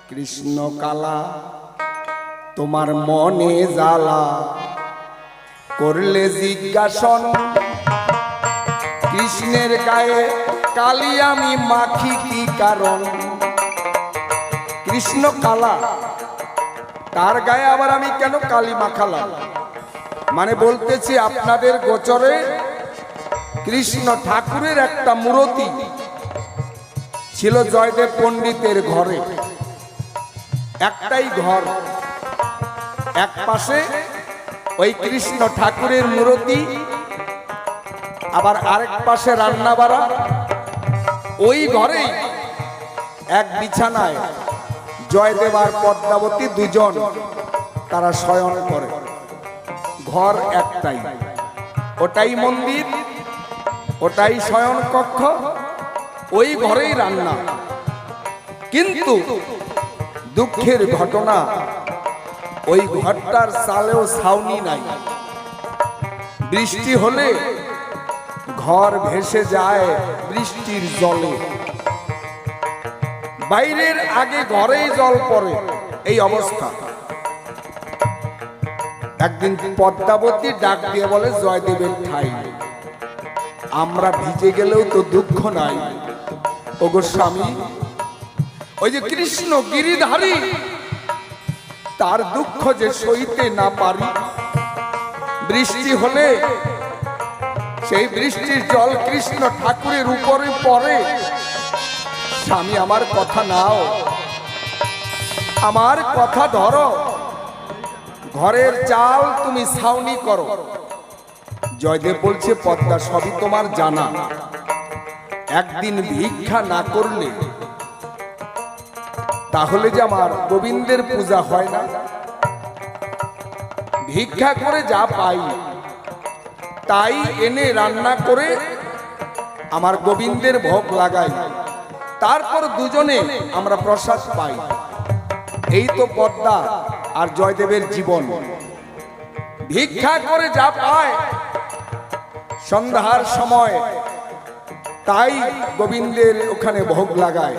কৃষ্ণ কালা তোমার মনে জ্বালা, করলে জিজ্ঞাসন, কৃষ্ণের গায়ে কালি আমি মাখি কি কারণ। কৃষ্ণ কালা, তার গায়ে আবার আমি কেন কালি মাখালাম? মানে বলতেছি আপনাদের গোচরে কৃষ্ণ ঠাকুরের একটা মূর্তি ছিল জয়দেব পণ্ডিতের ঘরে। একটাই ঘর, এক পাশে ওই কৃষ্ণ ঠাকুরের মূর্তি, আবার আরেক পাশে রান্না বাড়া। ওই ঘরেই এক বিছানায় জয়দেব আর পদ্মাবতী দুজন তারা শয়ন করে। ঘর একটাই, ওটাই মন্দির, ওটাই শয়ন কক্ষ, ওই ঘরেই রান্না। কিন্তু দুঃখের ঘটনা, ওই ঘরটার চালেও ছাউনি নাই। বৃষ্টি হলে ঘর ভেসে যায় বৃষ্টির জলে, বাইরের আগে ঘরেই জল পড়ে, এই অবস্থা। একদিন পদ্মাবতী ডাক দিয়ে বলে, জয়দেবের ঠাই আমরা ভিজে গেলেও তো দুঃখ নাই। ওগো স্বামী, ওই যে কৃষ্ণ গিরিধারী, তার দুঃখ যে সইতে না পারি। বৃষ্টি হলে সেই বৃষ্টির জল কৃষ্ণ ঠাকুরের উপরে পড়ে। স্বামী আমার কথা নাও, আমার কথা ধরো, ঘরের চাল তুমি ছাউনি করো। জয়দেব বলছে, পদ্মা সবই তোমার জানা, একদিন ভিক্ষা না করলে তাহলে যে আমার গোবিন্দের পূজা হয় না। ভিক্ষা করে যা পাই তাই এনে রান্না করে আমার গোবিন্দের ভোগ লাগাই, তারপর দুজনে আমরা প্রসাদ পাই। এই তো পদ্মা আর জয়দেবের জীবন। ভিক্ষা করে যা পায় সন্ধ্যার সময় তাই গোবিন্দের ওখানে ভোগ লাগায়।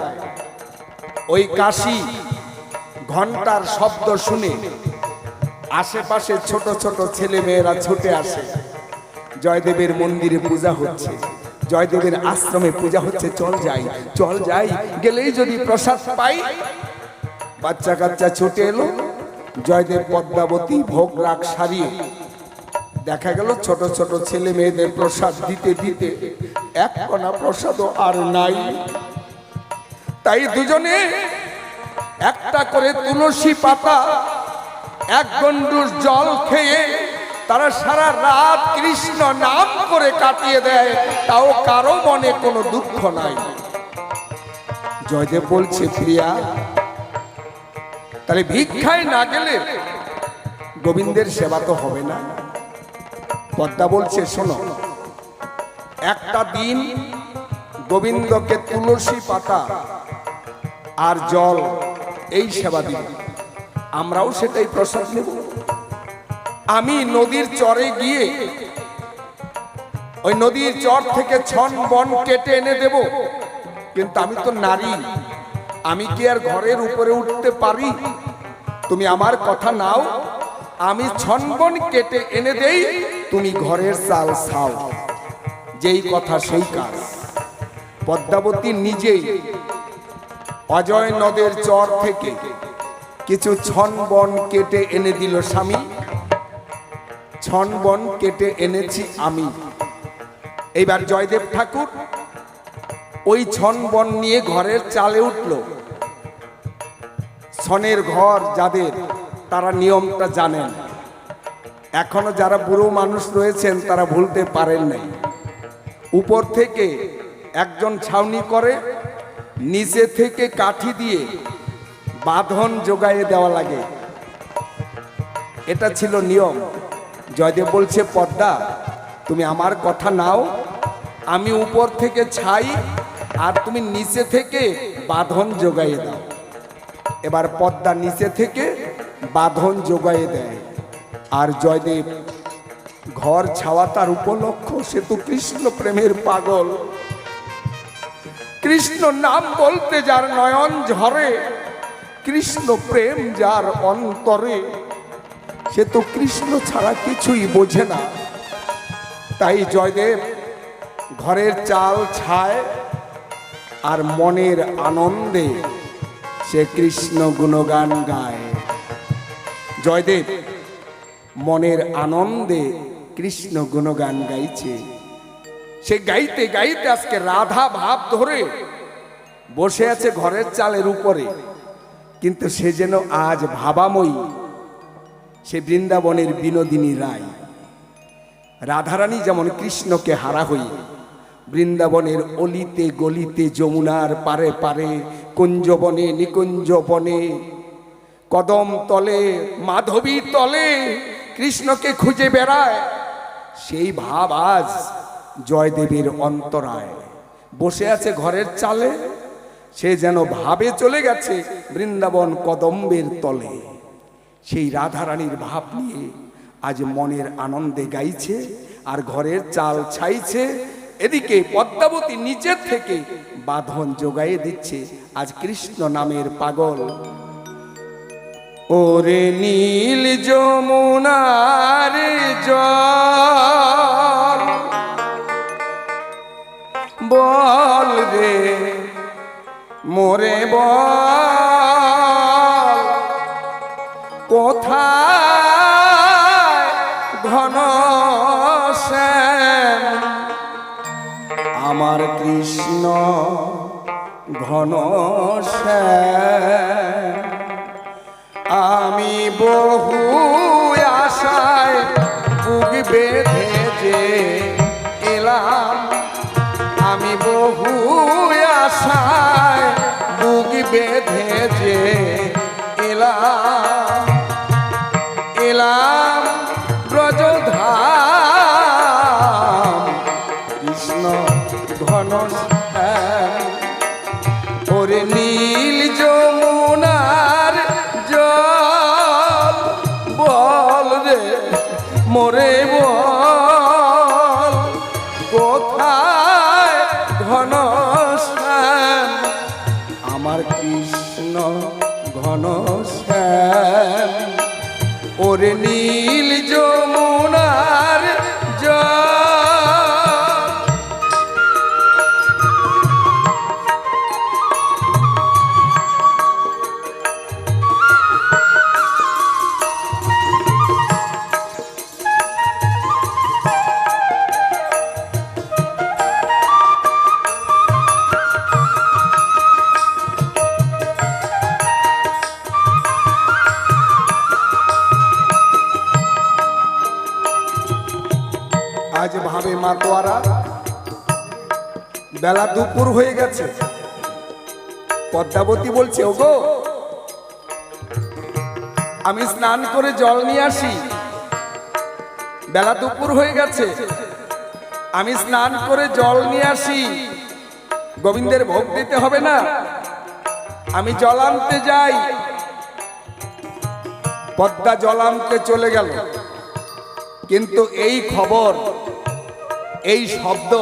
ওই কাশি ঘন্টার শব্দ শুনে আশেপাশে ছোট ছোট ছেলে মেয়েরা ছুটে আসে। জয়দেবের মন্দিরে পূজা হচ্ছে, জয়দেবের আশ্রমে পূজা হচ্ছে, চল যাই চল যাই, গেলেই যদি প্রসাদ পাই। বাচ্চা কাচ্চা ছুটে এলো, জয়দেব পদ্মাবতী ভোগ রাগ সারিয়ে দেখা গেল ছোট ছোট ছেলে মেয়েদের প্রসাদ দিতে দিতে এক কণা প্রসাদও আর নাই। তাই দুজনে একটা করে তুলসী পাতা এক গন্ডুর জল খেয়ে তারা সারা রাত কৃষ্ণ নাম করে কাটিয়ে দেয়, তাও কারো মনে কোনো দুঃখ নাই। জয়দেব বলছে, প্রিয়া তাহলে ভিক্ষায় না গেলে গোবিন্দের সেবা তো হবে না। পদ্মা বলছে, শোনো, একটা দিন গোবিন্দকে তুলসী পাতা আর জল এই সেবা দিব, আমরাও সেটাই প্রসাদ নেব। আমি নদীর চরে গিয়ে ওই নদীর চর থেকে ছন বন কেটে এনে দেব, কিন্তু আমি তো নারী, আমি কি আর ঘরের উপরে উঠতে পারি? তুমি আমার কথা নাও, আমি ছন বন কেটে এনে দেই, তুমি ঘরের চাল খাও। যেই কথা সেই কাজ। পদ্মাবতী নিজেই অজয় নদের চর থেকে কিছু ছন বন কেটে এনে দিল। স্বামী, ছন বন কেটে এনেছি আমি। এইবার জয়দেব ঠাকুর ওই ছন বন নিয়ে ঘরের চালে উঠল। ছনের ঘর যাদের, তারা নিয়মটা জানেন। এখনো যারা বুড়ো মানুষ রয়েছেন তারা ভুলতে পারেন নাই। উপর থেকে একজন ছাউনি করে, নিচে থেকে কাঠি দিয়ে বাঁধন জোগাইয়ে দেওয়া লাগে, এটা ছিল নিয়ম। জয়দেব বলছে, পদ্মা তুমি আমার কথা নাও, আমি উপর থেকে ছাই আর তুমি নিচে থেকে বাঁধন জোগাইয়ে দাও। এবার পদ্মা নিচে থেকে বাঁধন জোগাইয়ে দেয়, আর জয়দেব ঘর ছাওয়া তার উপলক্ষ। সে তো কৃষ্ণ প্রেমের পাগল। কৃষ্ণ নাম বলতে যার নয়ন ঝরে, কৃষ্ণ প্রেম যার অন্তরে, সে তো কৃষ্ণ ছাড়া কিছুই বোঝে না। তাই জয়দেব ঘরের চাল ছায় আর মনের আনন্দে সে কৃষ্ণ গুণগান গায়। জয়দেব মনের আনন্দে কৃষ্ণ গুণগান গাইছে। সে গাইতে গাইতে আজকে রাধা ভাব ধরে বসে আছে ঘরের চালের উপরে, কিন্তু সে যেন আজ ভাবাময়ী। সে বৃন্দাবনের বিনোদিনী রায়। রাধারানী যেমন কৃষ্ণকে হারা হই বৃন্দাবনের অলিতে গলিতে, যমুনার পারে পারে, কুঞ্জবনে নিকুঞ্জবনে, কদম তলে মাধবী তলে কৃষ্ণকে খুঁজে বেড়ায়, সেই ভাব আজ জয়দেবের অন্তরায়। বসে আছে ঘরের চালে, সে যেন ভাবে চলে গেছে বৃন্দাবন কদম্বের তলে। সেই রাধারানীর ভাব নিয়ে আজ মনের আনন্দে গাইছে আর ঘরের চাল ছাইছে। এদিকে পদ্মাবতী নিচের থেকে বাঁধন জোগাইয়ে দিচ্ছে। আজ কৃষ্ণ নামের পাগল। ওরে নীল যমুনার জল বল রে মোরে বল, কোথায় ঘন শ্যাম আমার কৃষ্ণ ঘন শ্যাম। আমি বহু আশায় বুক বেঁধে যে এলাম, আমি বহু আশায় বুক বেঁধে যে এলাম, এলাম ব্রজধাম কৃষ্ণ ঘন শ্যাম। ওরে নীল যমুনার জল বল রে মোরে বল, কোথায় ঘন শ্যাম আমার কৃষ্ণ ঘন শ্যাম। ওরে নীল যমুনার জল। ভাবে মাতোয়ারা। বেলা দুপুর হয়ে গেছে। পদ্মাবতী বলছে, ওগো আমি স্নান করে জল নিয়ে আসি। বেলা দুপুর হয়ে গেছে, আমি স্নান করে জল নিয়ে আসি। গোবিন্দের ভোগ দিতে হবে না? আমি জল আনতে যাই। পদ্মা জল আনতে চলে গেল, কিন্তু এই খবর, এই শব্দ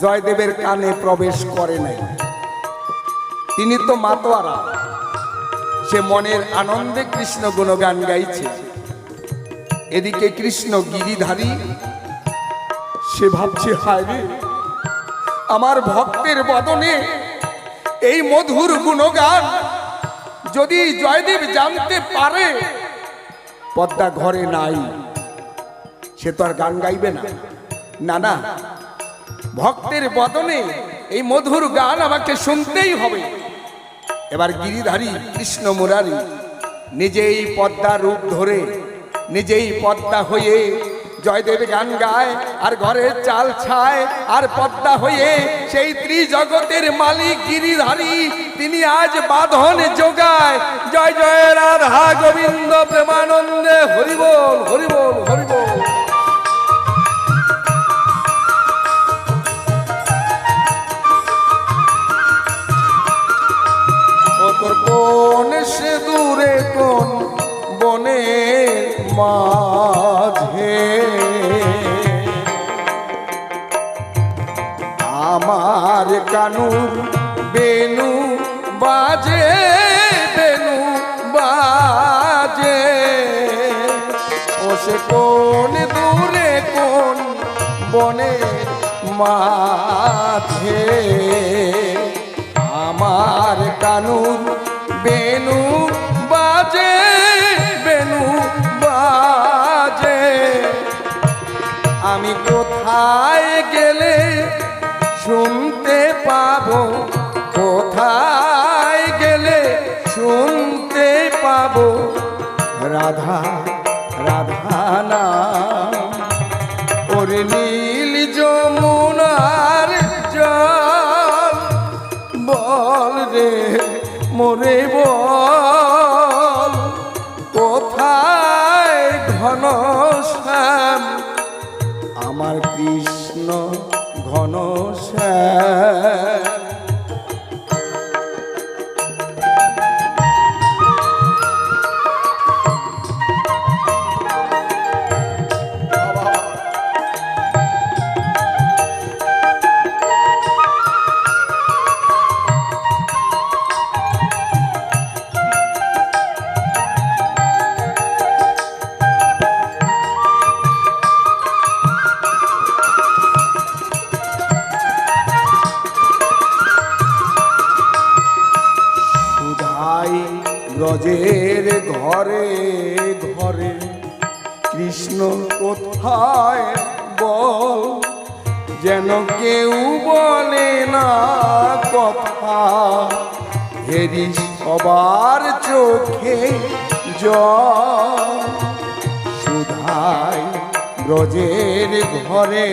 জয়দেবের কানে প্রবেশ করে নাই। তিনি তো মাতোয়ারা, সে মনের আনন্দে কৃষ্ণ গুণগান গাইছে। এদিকে কৃষ্ণ গিরিধারী, সে ভাবছে, হায় রে, আমার ভক্তের বদনে এই মধুর গুণগান যদি জয়দেব জানতে পারে। পদ্মা ঘরে নাই, সে তো আর গান গাইবে না। না না, ভক্তের বদনে এই মধুর গান আমাকে শুনতেই হবে। এবার গিরিধারী কৃষ্ণ মুরারি নিজেই পদ্মা রূপ ধরে, নিজেই পদ্মা হয়ে জয়দেব গান গায়, আর ঘরের চাল ছায়। আর পদ্মা হয়ে সেই ত্রিজগতের মালিক গিরিধারী, তিনি আজ বাঁধন যোগায়। জয় জয় রাধা গোবিন্দ প্রেমানন্দে, হরিবোল হরিবোল হরিবোল। কোন সে দূরে কোন বনে মাঝে আমার কানুর বেনু বাজে, বেনু বাজে। ও সে কোন দূরে কোন বনে মাঝে আমার কানুর বেনু বাজে, বেনু বাজে। আমি কোথায় গেলে শুনতে পাবো, কোথায় গেলে শুনতে পাবো রাধা রাধা নাম। ওরে নীল যমুনার জল, বল রে মোরে বল, কোথায় ঘনশ্যাম আমার কৃষ্ণ ঘনশ্যাম। ব্রজের ঘরে ঘরে কৃষ্ণ কোথায় বল, যেন কেউ বলে না কথা। হেরি সবার চোখে জল, সুধাই ব্রজের ঘরে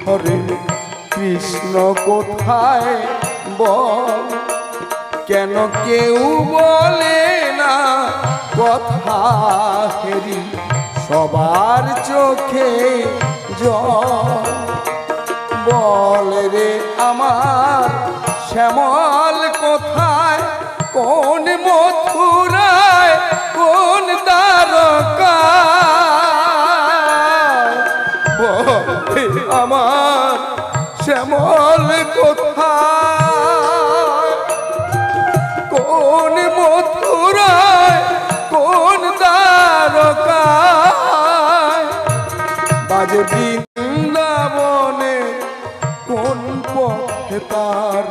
ঘরে কৃষ্ণ কোথায় বল, কেন কেউ বলে না কথা। হেরি সবার চোখে জল, বল রে আমার শ্যামল কোথায়, কোন মথুরায়, কোন দ্বারকায়। বল রে আমার শ্যামল কোথায়, কোন মথুরায়, কোন দ্বারকায়। বাজে বৃন্দাবনে কোন পথে তার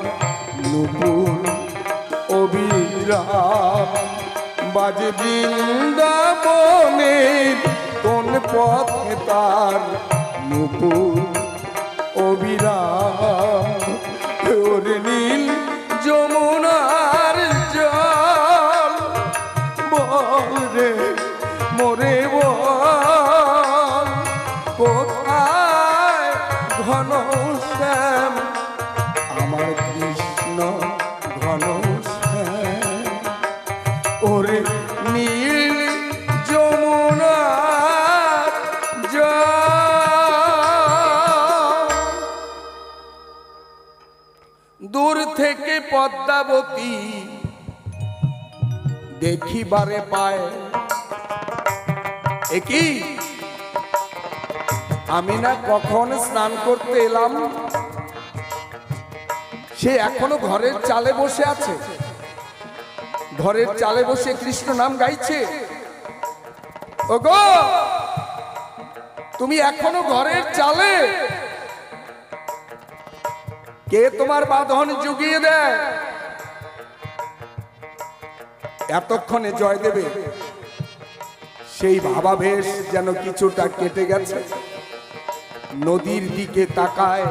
নুপুর অবিরাম। বাজে বৃন্দাবনে কোন পথে তার নুপুর অবিরাম। ওরে নীল যমুনার জল, বল রে মোরে বল, কোথায় থেকে পদ্মাবতী দেখিবারে পায়। একই আমি না কখন স্নান করতে এলাম, সে এখনো ঘরের চালে বসে আছে, ঘরের চালে বসে কৃষ্ণ নাম গাইছে। ওগো, তুমি এখনো ঘরের চালে? কে তোমার বাঁধন জুগিয়ে দেয়? এতক্ষণে জয়দেবে সেই ভাবাবেশ যেন কিছুটা কেটে গেছে। নদীর দিকে তাকায়,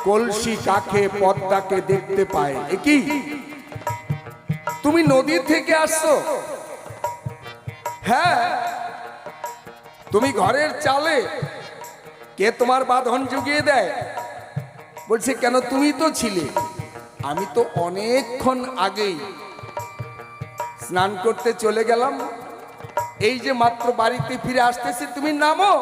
কলসি কাখে পদ্মাকে দেখতে পায়। একই তুমি নদী থেকে আসছো? হ্যাঁ। তুমি ঘরের চালে? কে তোমার বাঁধন জুগিয়ে দেয়? বলছে কেন, তুমি তো ছিলে। আমি তো অনেকক্ষণ আগেই স্নান করতে চলে গেলাম, এই যে মাত্র বাড়িতে ফিরে আসতেছি, তুমি নামো।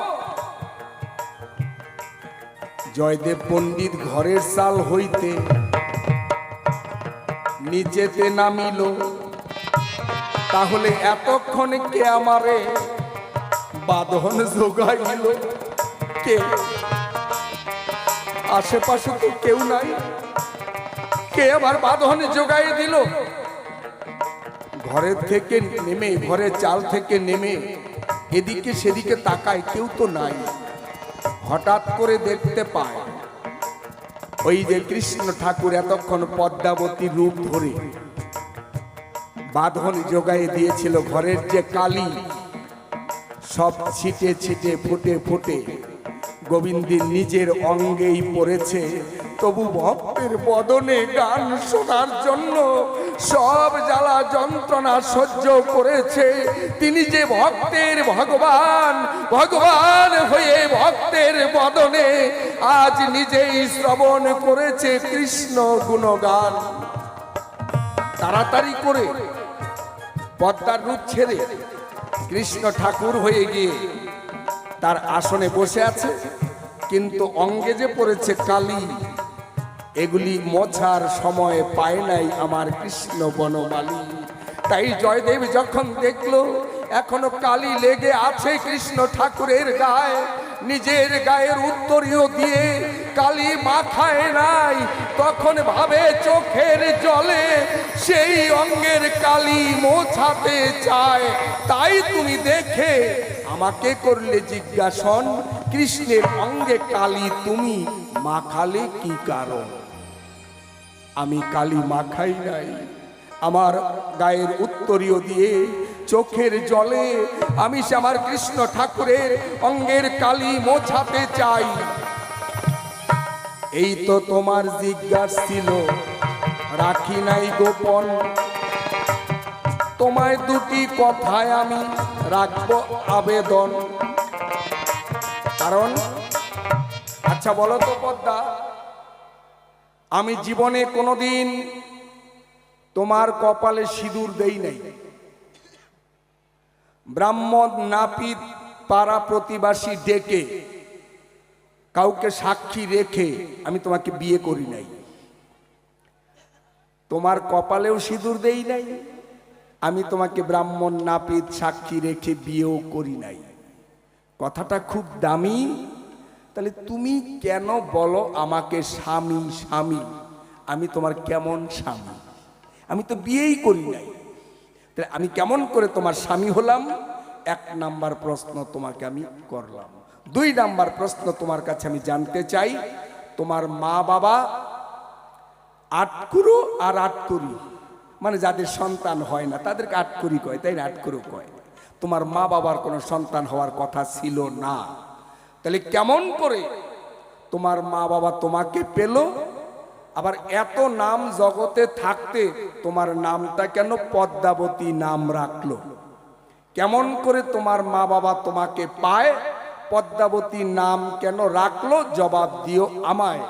জয়দেব পণ্ডিত ঘরের চাল হইতে নিচেতে নামিল। তাহলে এতক্ষণে কে আমারে বাঁধন জোগাইল? কে? আশেপাশে তো কেউ নাই, কে আবার বাঁধন জোগাই দিল? ঘরের থেকে নেমে, ঘরের চাল থেকে নেমে এদিকে সেদিকে তাকায়, কেউ তো নাই। হঠাৎ করে দেখতে পায় ওই যে কৃষ্ণ ঠাকুর এতক্ষণ পদ্মাবতীর রূপ ধরে বাঁধন জোগাই দিয়েছিল। ঘরের যে কালি সব ছিটে ছিটে ফুটে ফুটে গোবিন্দের নিজের অঙ্গেই পড়েছে। তবু ভক্তের বদনে গান শোনার জন্য সব জ্বালা যন্ত্রণা সহ্য করেছে। তিনি যে ভক্তের ভগবান, ভগবান হয়ে ভক্তের বদনে আজ নিজেই শ্রবণ করেছে কৃষ্ণ গুণগান। তাড়াতাড়ি করে পদ্মার রূপ ছেড়ে কৃষ্ণ ঠাকুর হয়ে গিয়ে তার আসনে বসে আছে, কিন্তু অঙ্গে যে পড়েছে কালি, এগুলি মোছার সময় পায় নাই আমার কৃষ্ণ বনমালী। তাই জয়দেব যখন দেখলো এখনো কালি লেগে আছে কৃষ্ণ ঠাকুরের গায়ে, নিজের গায়ের উত্তরীয় দিয়ে কালি মাখায় নাই, তখন ভাবে চোখের জলে সেই অঙ্গের কালি মোছাতে চায়। তাই তুমি দেখে আমাকে করলে জিজ্ঞাসন, কৃষ্ণের অঙ্গে কালি তুমি মাখালে কি কারণ? আমি কালি মাখাই নাই, আমার গায়ের উত্তরীয় দিয়ে চোখের জলে আমি সে আমার কৃষ্ণ ঠাকুরের অঙ্গের কালি মোছাতে চাই। এই তো তোমার জিজ্ঞাসা ছিল, রাখি নাই গোপন। তোমায় দুটি কথায় আমি রাখবো আবেদন। কারণ আচ্ছা বলো তো পদ্মা, আমি জীবনে কোনোদিন তোমার কপালে সিঁদুর দেই নাই। ব্রাহ্মণ নাপিত পাড়া প্রতিবাসী ডেকে কাউকে সাক্ষী রেখে আমি তোমাকে বিয়ে করি নাই। তোমার কপালেও সিঁদুর দেই নাই, আমি তোমাকে ব্রাহ্মণ নাপিত সাক্ষী রেখে বিয়েও করি নাই। কথাটা খুব দামি। তাহলে তুমি কেন বলো আমাকে স্বামী স্বামী? আমি তোমার কেমন স্বামী? আমি তো বিয়েই করি নাই, তাহলে আমি কেমন করে তোমার স্বামী হলাম? এক নাম্বার প্রশ্ন তোমাকে আমি করলাম। দুই নাম্বার প্রশ্ন তোমার কাছে আমি জানতে চাই, তোমার মা বাবা আটকুরু আর আটকুরি, মানে যাদের সন্তান হয় না তাদেরকে আটকুরি কয়, তাই না? আটকুরু কয়। তোমার মা বাবার কোনো সন্তান হওয়ার কথা ছিল না, তাহলে কেমন করে তোমার মা বাবা তোমাকে পেল? আবার এত নাম জগতে থাকতে তোমার নামটা কেন পদ্মাবতী নাম রাখলো? কেমন করে তোমার মা বাবা তোমাকে পায়? পদ্মাবতী নাম কেন রাখলো? জবাব দিও আমায়।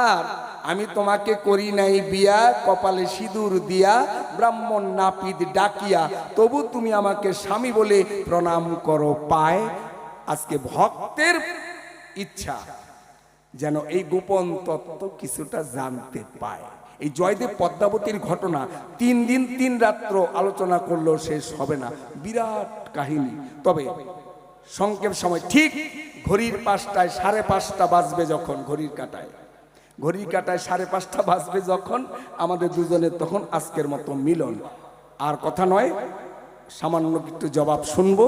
আর আমি তোমাকে করি নাই বিয়া, কপালে সিঁদুর দিয়া, ব্রাহ্মণ নাপিত ডাকিয়া, তবু তুমি আমাকে স্বামী বলে প্রণাম করো পায়। আজকে ভক্তের ইচ্ছা যেন এই গোপন তত্ত্ব কিছুটা জানতে পায়। এই জয়দেব পদ্মাবতীর ঘটনা 3 দিন 3 রাত্র আলোচনা করলেও শেষ হবে না, বিরাট কাহিনী। তবে সংক্ষেপ সময়, ঠিক ঘড়ির 5টায় 5:30 বাজবে যখন, ঘড়ির কাঁটায় 5:30 বাজবে যখন, আমাদের দুজনের তখন আজকের মতো মিলন। আর কথা নয়, সামান্য একটু জবাব শুনবো,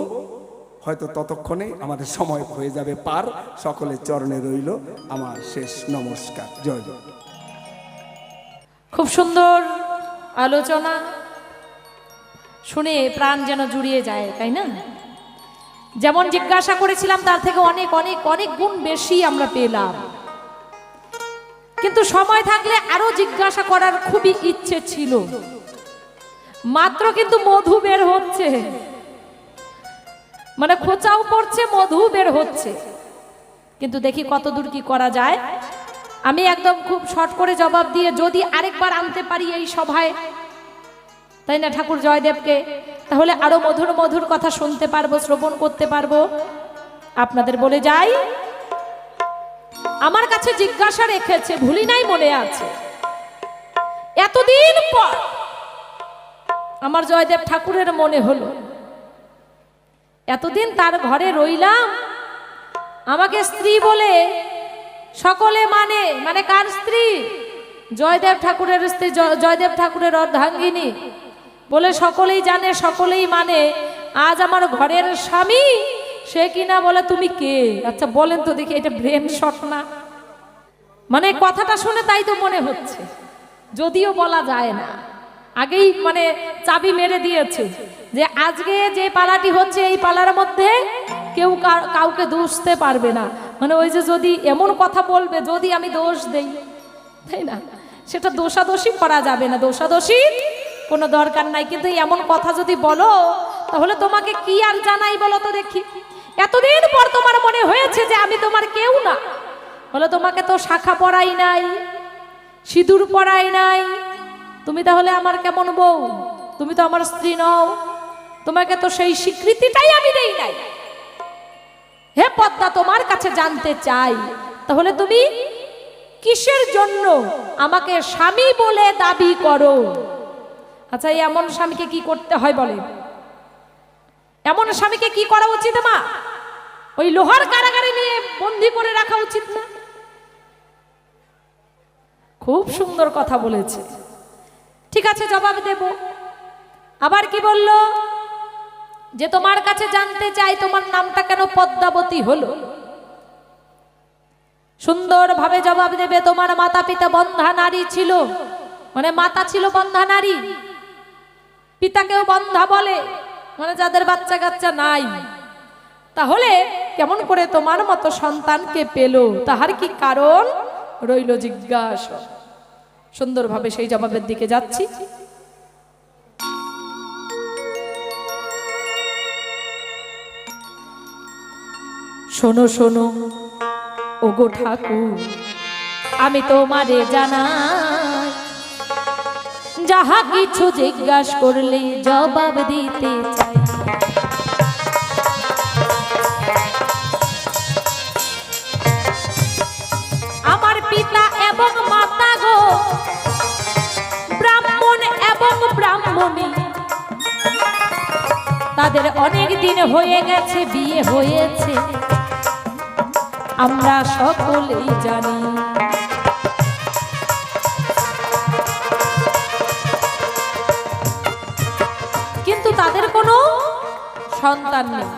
হয়তো ততক্ষণে আমাদের সময় হয়ে যাবে পার। সকলের চরণে রইল আমার শেষ নমস্কার। জয় জয়। খুব সুন্দর আলোচনা শুনে প্রাণ যেন জুড়িয়ে যায়, তাই না? যেমন জিজ্ঞাসা করেছিলাম তার থেকে অনেক অনেক অনেক গুণ বেশি আমরা পেলাম, কিন্তু সময় থাকলে আরো জিজ্ঞাসা করার খুবই ইচ্ছে ছিল। মাত্র কিন্তু মধু বের হচ্ছে, মানে খোঁচাও পড়ছে, মধু বের হচ্ছে, কিন্তু দেখি কত দূর কি করা যায়। আমি একদম খুব শর্ট করে জবাব দিয়ে যদি আরেকবার আনতে পারি এই সভায়, তাই না, ঠাকুর জয়দেবকে, তাহলে আরো মধুর মধুর কথা শুনতে পারবো, শ্রবণ করতে পারবো। আপনাদের বলে যাই, আমার কাছে জিজ্ঞাসা রেখেছে, ভুলি নাই, মনে আছে। এতদিন পর আমার জয়দেব ঠাকুরের মনে হলো, এতদিন তার ঘরে রইলাম, আমাকে স্ত্রী বলে সকলে মানে কার স্ত্রী? জয়দেব ঠাকুরের স্ত্রী, জয়দেব ঠাকুরের অর্ধাঙ্গিনী বলে সকলেই জানে, সকলেই মানে। আজ আমার ঘরের স্বামী সে কিনা বলে তুমি কে? আচ্ছা বলেন তো দেখি, এটা ব্রেন শট না? মানে কথাটা শুনে তাই তো মনে হচ্ছে, যদিও বলা যায় না, আগেই মানে চাবি মেরে দিয়েছে যে আজকে যে পালাটি হচ্ছে এই পালার মধ্যে কেউ কাউকে দোষতে পারবে না। মানে ওই যে যদি এমন কথা বলবে, যদি আমি দোষ দেই, তাই না, সেটা দোষাদোষী করা যাবে না, দোষাদোষী কোনো দরকার নাই। কিন্তু এমন কথা যদি বলো, তাহলে তোমাকে কি আর জানাই বলো তো দেখি? এতদিন পর তোমার মনে হয়েছে যে আমি তোমার কেউ না, বলো তোমাকে তো শাখা পরাই নাই, সিঁদুর পরাই নাই, তুমি তাহলে আমার কেমন বউ? তুমি তো আমার স্ত্রী নও, তোমাকে তো সেই স্বীকৃতিটাই আমি দেই নাই। হে পদ্মা, তোমার কাছে জানতে চাই, তাহলে তুমি কিসের জন্য আমাকে স্বামী বলে দাবি করো? আচ্ছা, এমন স্বামীকে কি করতে হয় বলে? এমন স্বামীকে কি করা উচিত মা? ওই লোহার কারাগারে নিয়ে বন্দী করে রাখা উচিত না? খুব সুন্দর কথা বলেছে, ঠিক আছে, জবাব দেব। আবার কি বলল? যে তোমার কাছে জানতে চাই তোমার নামটা কেন পদ্মাবতী হলো। সুন্দরভাবে জবাব দেবে, তোমার মাতা পিতা বন্ধা নারী ছিল, মানে মাতা ছিল বন্ধা নারী, পিতাকেও বন্ধা বলে, মানে যাদের বাচ্চা কাচ্চা নাই। তাহলে কেমন করে তোমার মতো সন্তানকে পেল? তাহার কি কারণ রইল জিজ্ঞাসা। সুন্দরভাবে সেই জবাবের দিকে যাচ্ছি। শোনো শোনো ওগো ঠাকুর, আমি তোমারে জানাই, যাহা কিছু জিজ্ঞাসা করলে জবাব দিতে চাই। আমার পিতা এবং মাতা গো ব্রাহ্মণ এবং ব্রাহ্মণী, তাদের অনেক দিন হয়ে গেছে, বিয়ে হয়েছে, আমরা সকলেই জানি। কিন্তু তাদের কোনো সন্তান নেই।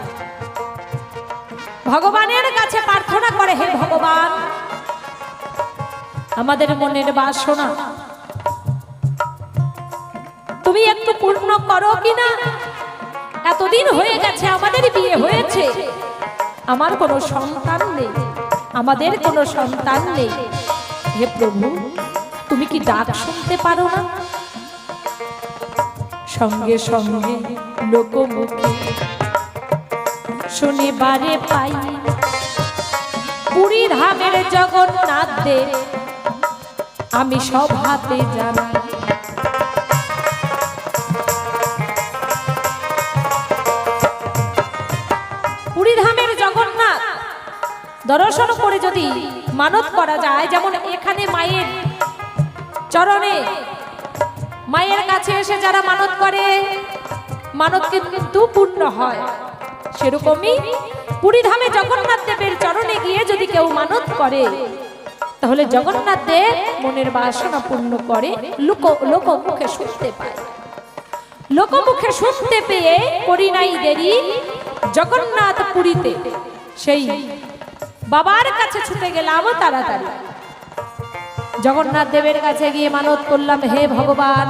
ভগবানের কাছে প্রার্থনা করে, হে ভগবান, আমাদের মনের বাসনা তুমি একটু পূর্ণ করো কিনা। এতদিন হয়ে গেছে, আমাদের বিয়ে হয়েছে, আমার কোনো সন্তান নেই, আমাদের কোনো সন্তান নেই। হে প্রভু, তুমি কি ডাক শুনতে পারো না? সঙ্গে সঙ্গে লোকমুখে শনিবারে পাই, পুরী ধামের জগন্নাথ দেব আমি সব হাতে জানাই। পুরী ধামের জগন্নাথ দর্শন করে যদি মানত করা যায়, যেমন এখানে মায়ের চরণে মায়ের কাছে এসে যারা মানত করে মানত কিন্তু পূর্ণ হয়। সেরকমই পুরীধামে জগন্নাথ দেবের চরণে গিয়ে যদি কেউ মানত করে তাহলে জগন্নাথ দেব মনের বাসনা পূর্ণ করে। লোকমুখে শুনতে পায়, লোকমুখে শুনতে পেয়ে করি নাই দেরি জগন্নাথ পুরীতে সেই বাবার কাছে ছুটে গেলাম তাড়াতাড়ি। জগন্নাথ দেবের কাছে গিয়ে মানত করলাম, হে ভগবান,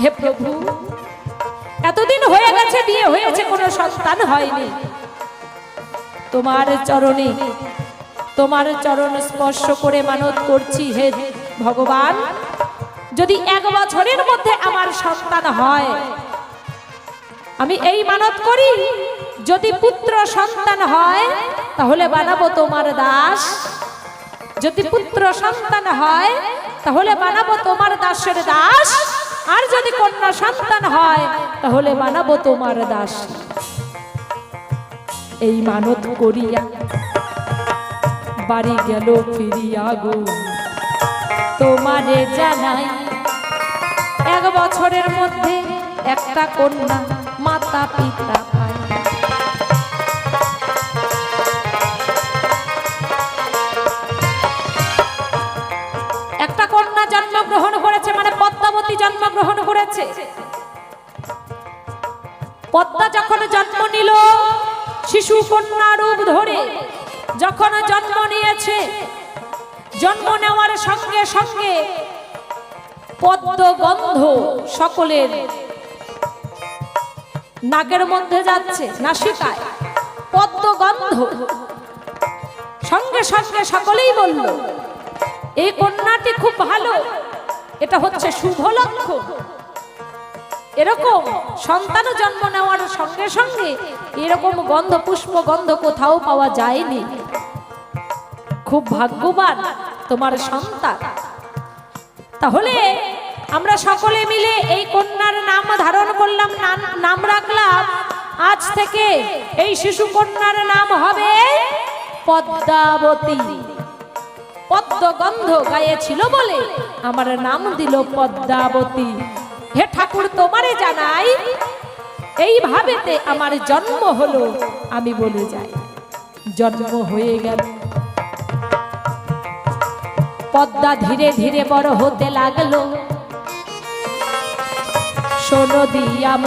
হে প্রভু, এতদিন হয়ে গেছে, বিয়ে হয়েছে, কোনো সন্তান হয়নি, তোমার চরণে, তোমার চরণ স্পর্শ করে মানত করছি, হে ভগবান, যদি 1 বছরের মধ্যে আমার সন্তান হয়, আমি এই মানত করি, যদি পুত্র সন্তান হয় তাহলে বানাবো তোমার দাস, যদি পুত্র সন্তান হয় তাহলে বানাবো তোমার দাসের দাস, আর যদি কন্যা সন্তান হয় তাহলে বানাবো তোমার দাস। এই মানত করিয়া বাড়ি গেল ফিরিয়া গো, তোমারে জানাই 1 বছরের মধ্যে একটা কন্যা মাতা পিতা পায়। একটা কন্যা জন্মগ্রহণ করেছে, মানে পদ্মাবতী জন্মগ্রহণ করেছে। পদ্মা যখন জন্ম নিল শিশু কন্যা রূপ ধরে, যখন জন্ম নিয়েছে, জন্ম নেওয়ার সঙ্গে সঙ্গে পদ্ম গন্ধ সকলের নাকের মধ্যে যাচ্ছে, নাসিকায় পদ্ম গন্ধ, সঙ্গে সঙ্গে সকলেই বলল এই কন্যাটি খুব ভালো, এটা হচ্ছে শুভ লক্ষণ। এরকম সন্তান জন্ম নেওয়ার সঙ্গে সঙ্গে এরকম গন্ধ, পুষ্প গন্ধ কোথাও পাওয়া যায়নি, খুব ভাগ্যবান তোমার সন্তান। তাহলে আমরা সকলে মিলে এই কন্যার নাম ধারণ করলাম, নাম রাখলাম, আজ থেকে এই শিশু কন্যার নাম হবে পদ্মাবতী। পদ্ম গন্ধ গায়ে ছিল বলে আমার নাম দিল পদ্মাবতী। হে ঠাকুর, তোমারে জানাই এইভাবেতে আমার জন্ম হলো, আমি বলে যাই জন্ম হয়ে গেল। পদ্মা ধীরে ধীরে বড় হতে লাগলো, শোনো দিয়াম,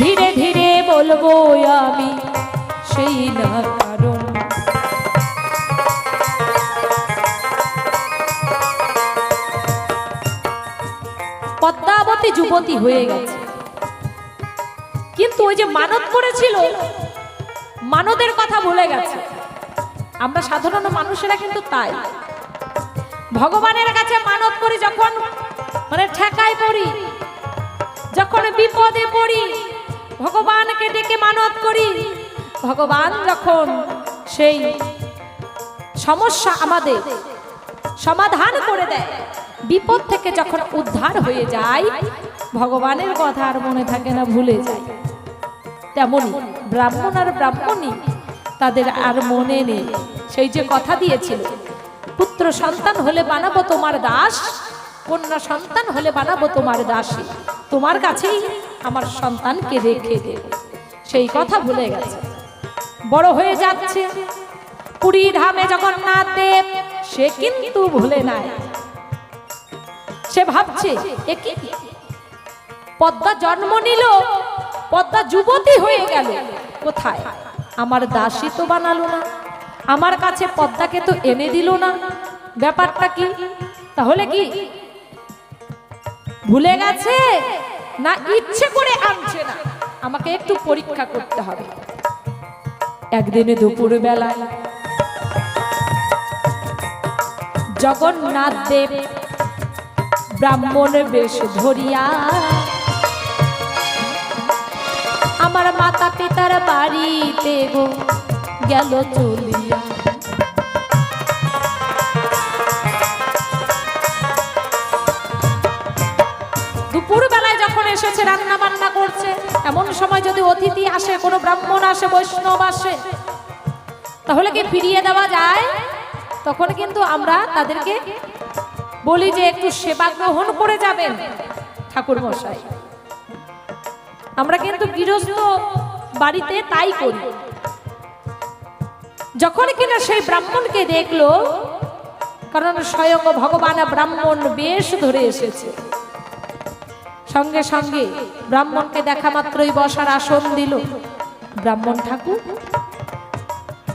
ধীরে ধীরে বলবো আমি সেই না কারণ। পদ্মাবতী যুবতী হয়ে গেছে, কিন্তু ওই যে মানত করেছিল মানতের কথা ভুলে গেছে। আমরা সাধারণ মানুষেরা কিন্তু তাই, ভগবানের কাছে মানত করি যখন, মানে ঠেকায় পড়ি, যখন বিপদে পড়ি ভগবানকে ডেকে মানত করি, ভগবান যখন সেই সমস্যা আমাদের সমাধান করে দেয়, বিপদ থেকে যখন উদ্ধার হয়ে যায়, ভগবানের কথা আর মনে থাকে না, ভুলে যায়। তেমনি ব্রাহ্মণ আর ব্রাহ্মণী তাদের আর মনে নেই, সেই যে কথা দিয়েছিল, পুত্র সন্তান হলে বানাবো তোমার দাস, কন্যা সন্তান হলে বানাবো তোমার দাসী, তোমার কাছেই আমার সন্তানকে রেখে দেব, সেই কথা ভুলে গেছে। বড় হয়ে যাচ্ছে, পুরী ধামে জগন্নাথ দেব সে কিন্তু ভুলে নাই। সে ভাবছে একই পদ্মা জন্ম নিল, পদ্মা যুবতী হয়ে গেল, কোথায় আমার দাসী তো বানালো না, আমার কাছে পদ্মাকে তো এনে দিল না, ব্যাপারটা কি? তাহলে কি ভুলে গেছে না ইচ্ছে করে আনছে না? আমাকে একটু পরীক্ষা করতে হবে। একদিনে দুপুর বেলায় জগন্নাথ দেব ব্রাহ্মণ বেশ ধরিয়া আমার মাতা পিতার বাড়িতে গো গেল চলিয়া। দুপুর বেলায় যখন এসেছে, রান্না বান্না করছে, এমন সময় যদি অতিথি আসে, কোনো ব্রাহ্মণ আসে, বৈষ্ণব আসে, তাহলে কি ফিরিয়ে দেওয়া যায়? তখন কিন্তু আমরা তাদেরকে বলি যে একটু সেবা গ্রহণ করে যাবেন ঠাকুর মশাই। আমরা কিন্তু গৃহস্থ বাড়িতে তাই করি। যখন কিনা সেই ব্রাহ্মণকে দেখলো, কারণ স্বয়ং ভগবান ব্রাহ্মণ বেশ ধরে এসেছে, সঙ্গে সঙ্গে ব্রাহ্মণকে দেখা মাত্রই বসার আসন দিল। ব্রাহ্মণ ঠাকুর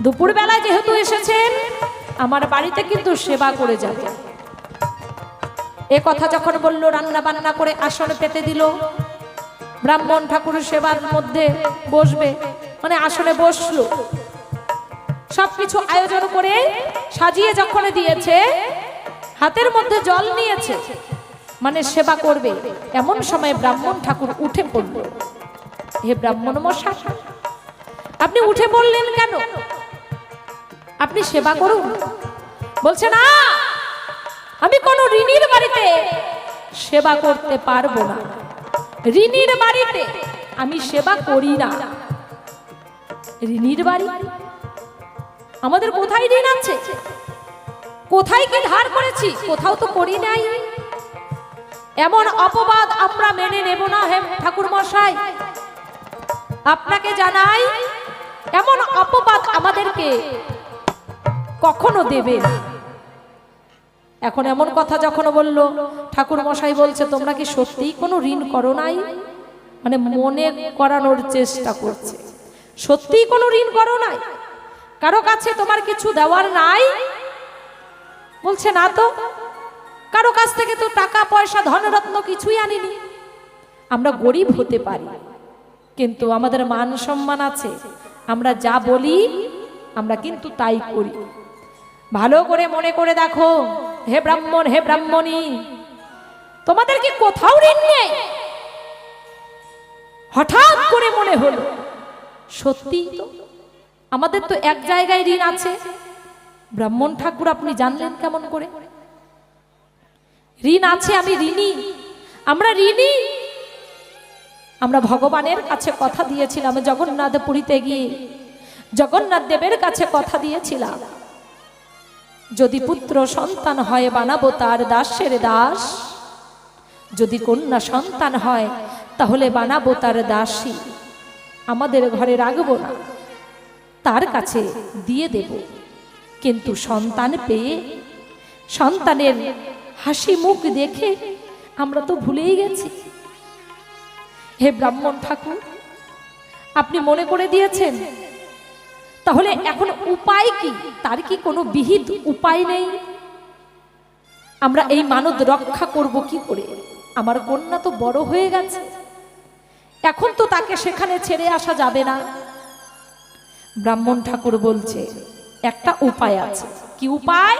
দুপুর বেলায় যেহেতু এসেছেন, আমার বাড়িতে কিন্তু সেবা করে যাবে। এ কথা যখন বলল, রান্না বান্না করে আসন পেতে দিল। ব্রাহ্মণ ঠাকুর সেবার মধ্যে বসবে, মানে আসনে বসলো। সবকিছু আয়োজন করে সাজিয়ে যখন দিয়েছে, হাতের মধ্যে জল নিয়েছে, মানে সেবা করবে। এমন সময় ব্রাহ্মণ ঠাকুর উঠে পড়ল। হে ব্রাহ্মণ মশাই, আপনি উঠে পড়লেন কেন? আপনি সেবা করুন। বলছে না, আমি কোন ঋণীর বাড়িতে সেবা করতে পারবো না। ঋণীর বাড়িতে আমি সেবা করি না। ঋণীর বাড়ি? আমাদের কোথায় ঋণ আছে? কোথায় কি ধার করেছি? কোথাও তো করি নাই। এমন অপবাদ আমরা মেনে নেব না হে ঠাকুর মশাই। আপনাকে জানাই, এমন অপবাদ আমাদেরকে কখনো দেবে না। এখন এমন কথা যখন বলল, ঠাকুর মশাই বলছে, তোমরা কি সত্যিই কোনো ঋণ করো নাই? মানে মনে করানোর চেষ্টা করছে, সত্যিই কোনো ঋণ করো নাই? কারো কাছে তোমার কিছু দেওয়ার নাই? বলছে না তো, কারো কাছ থেকে তো টাকা পয়সা ধনরত্ন কিছুই আনিনি। আমরা গরিব হতে পারি, কিন্তু আমাদের মান সম্মান আছে। আমরা যা বলি আমরা কিন্তু তাই করি। ভালো করে মনে করে দেখো হে ব্রাহ্মণ, হে ব্রাহ্মণী, তোমাদের কি কোথাও ঋণ নেই? হঠাৎ করে মনে হলো সত্যি তো, আমাদের তো এক জায়গায় ঋণ আছে। ব্রাহ্মণ ঠাকুর, আপনি জানলেন কেমন করে? ঋণ আছে, আমি ঋণী, আমরা ঋণী। আমরা ভগবানের কাছে কথা দিয়েছিলাম, জগন্নাথ পুরীতে গিয়ে জগন্নাথ দেবের কাছে কথা দিয়েছিলাম, যদি পুত্র সন্তান হয় বানাবো তার দাসের দাস, যদি কন্যা সন্তান হয় তাহলে বানাবো তার দাসী। আমাদের ঘরে রাখবো না, তার কাছে দিয়ে দেব। কিন্তু সন্তান পেয়ে সন্তানের হাসি মুখ দেখে আমরা তো ভুলেই গেছি। হে ব্রাহ্মণ ঠাকুর, আপনি মনে করে দিয়েছেন, তাহলে এখন উপায় কি? তার কি কোনো বিহিত উপায় নেই? আমরা এই মানব রক্ষা করব কি করে? আমার কন্যা তো বড় হয়ে গেছে, এখন তো তাকে সেখানে ছেড়ে আসা যাবে না। ব্রাহ্মণ ঠাকুর বলছে, একটা উপায় আছে। কি উপায়?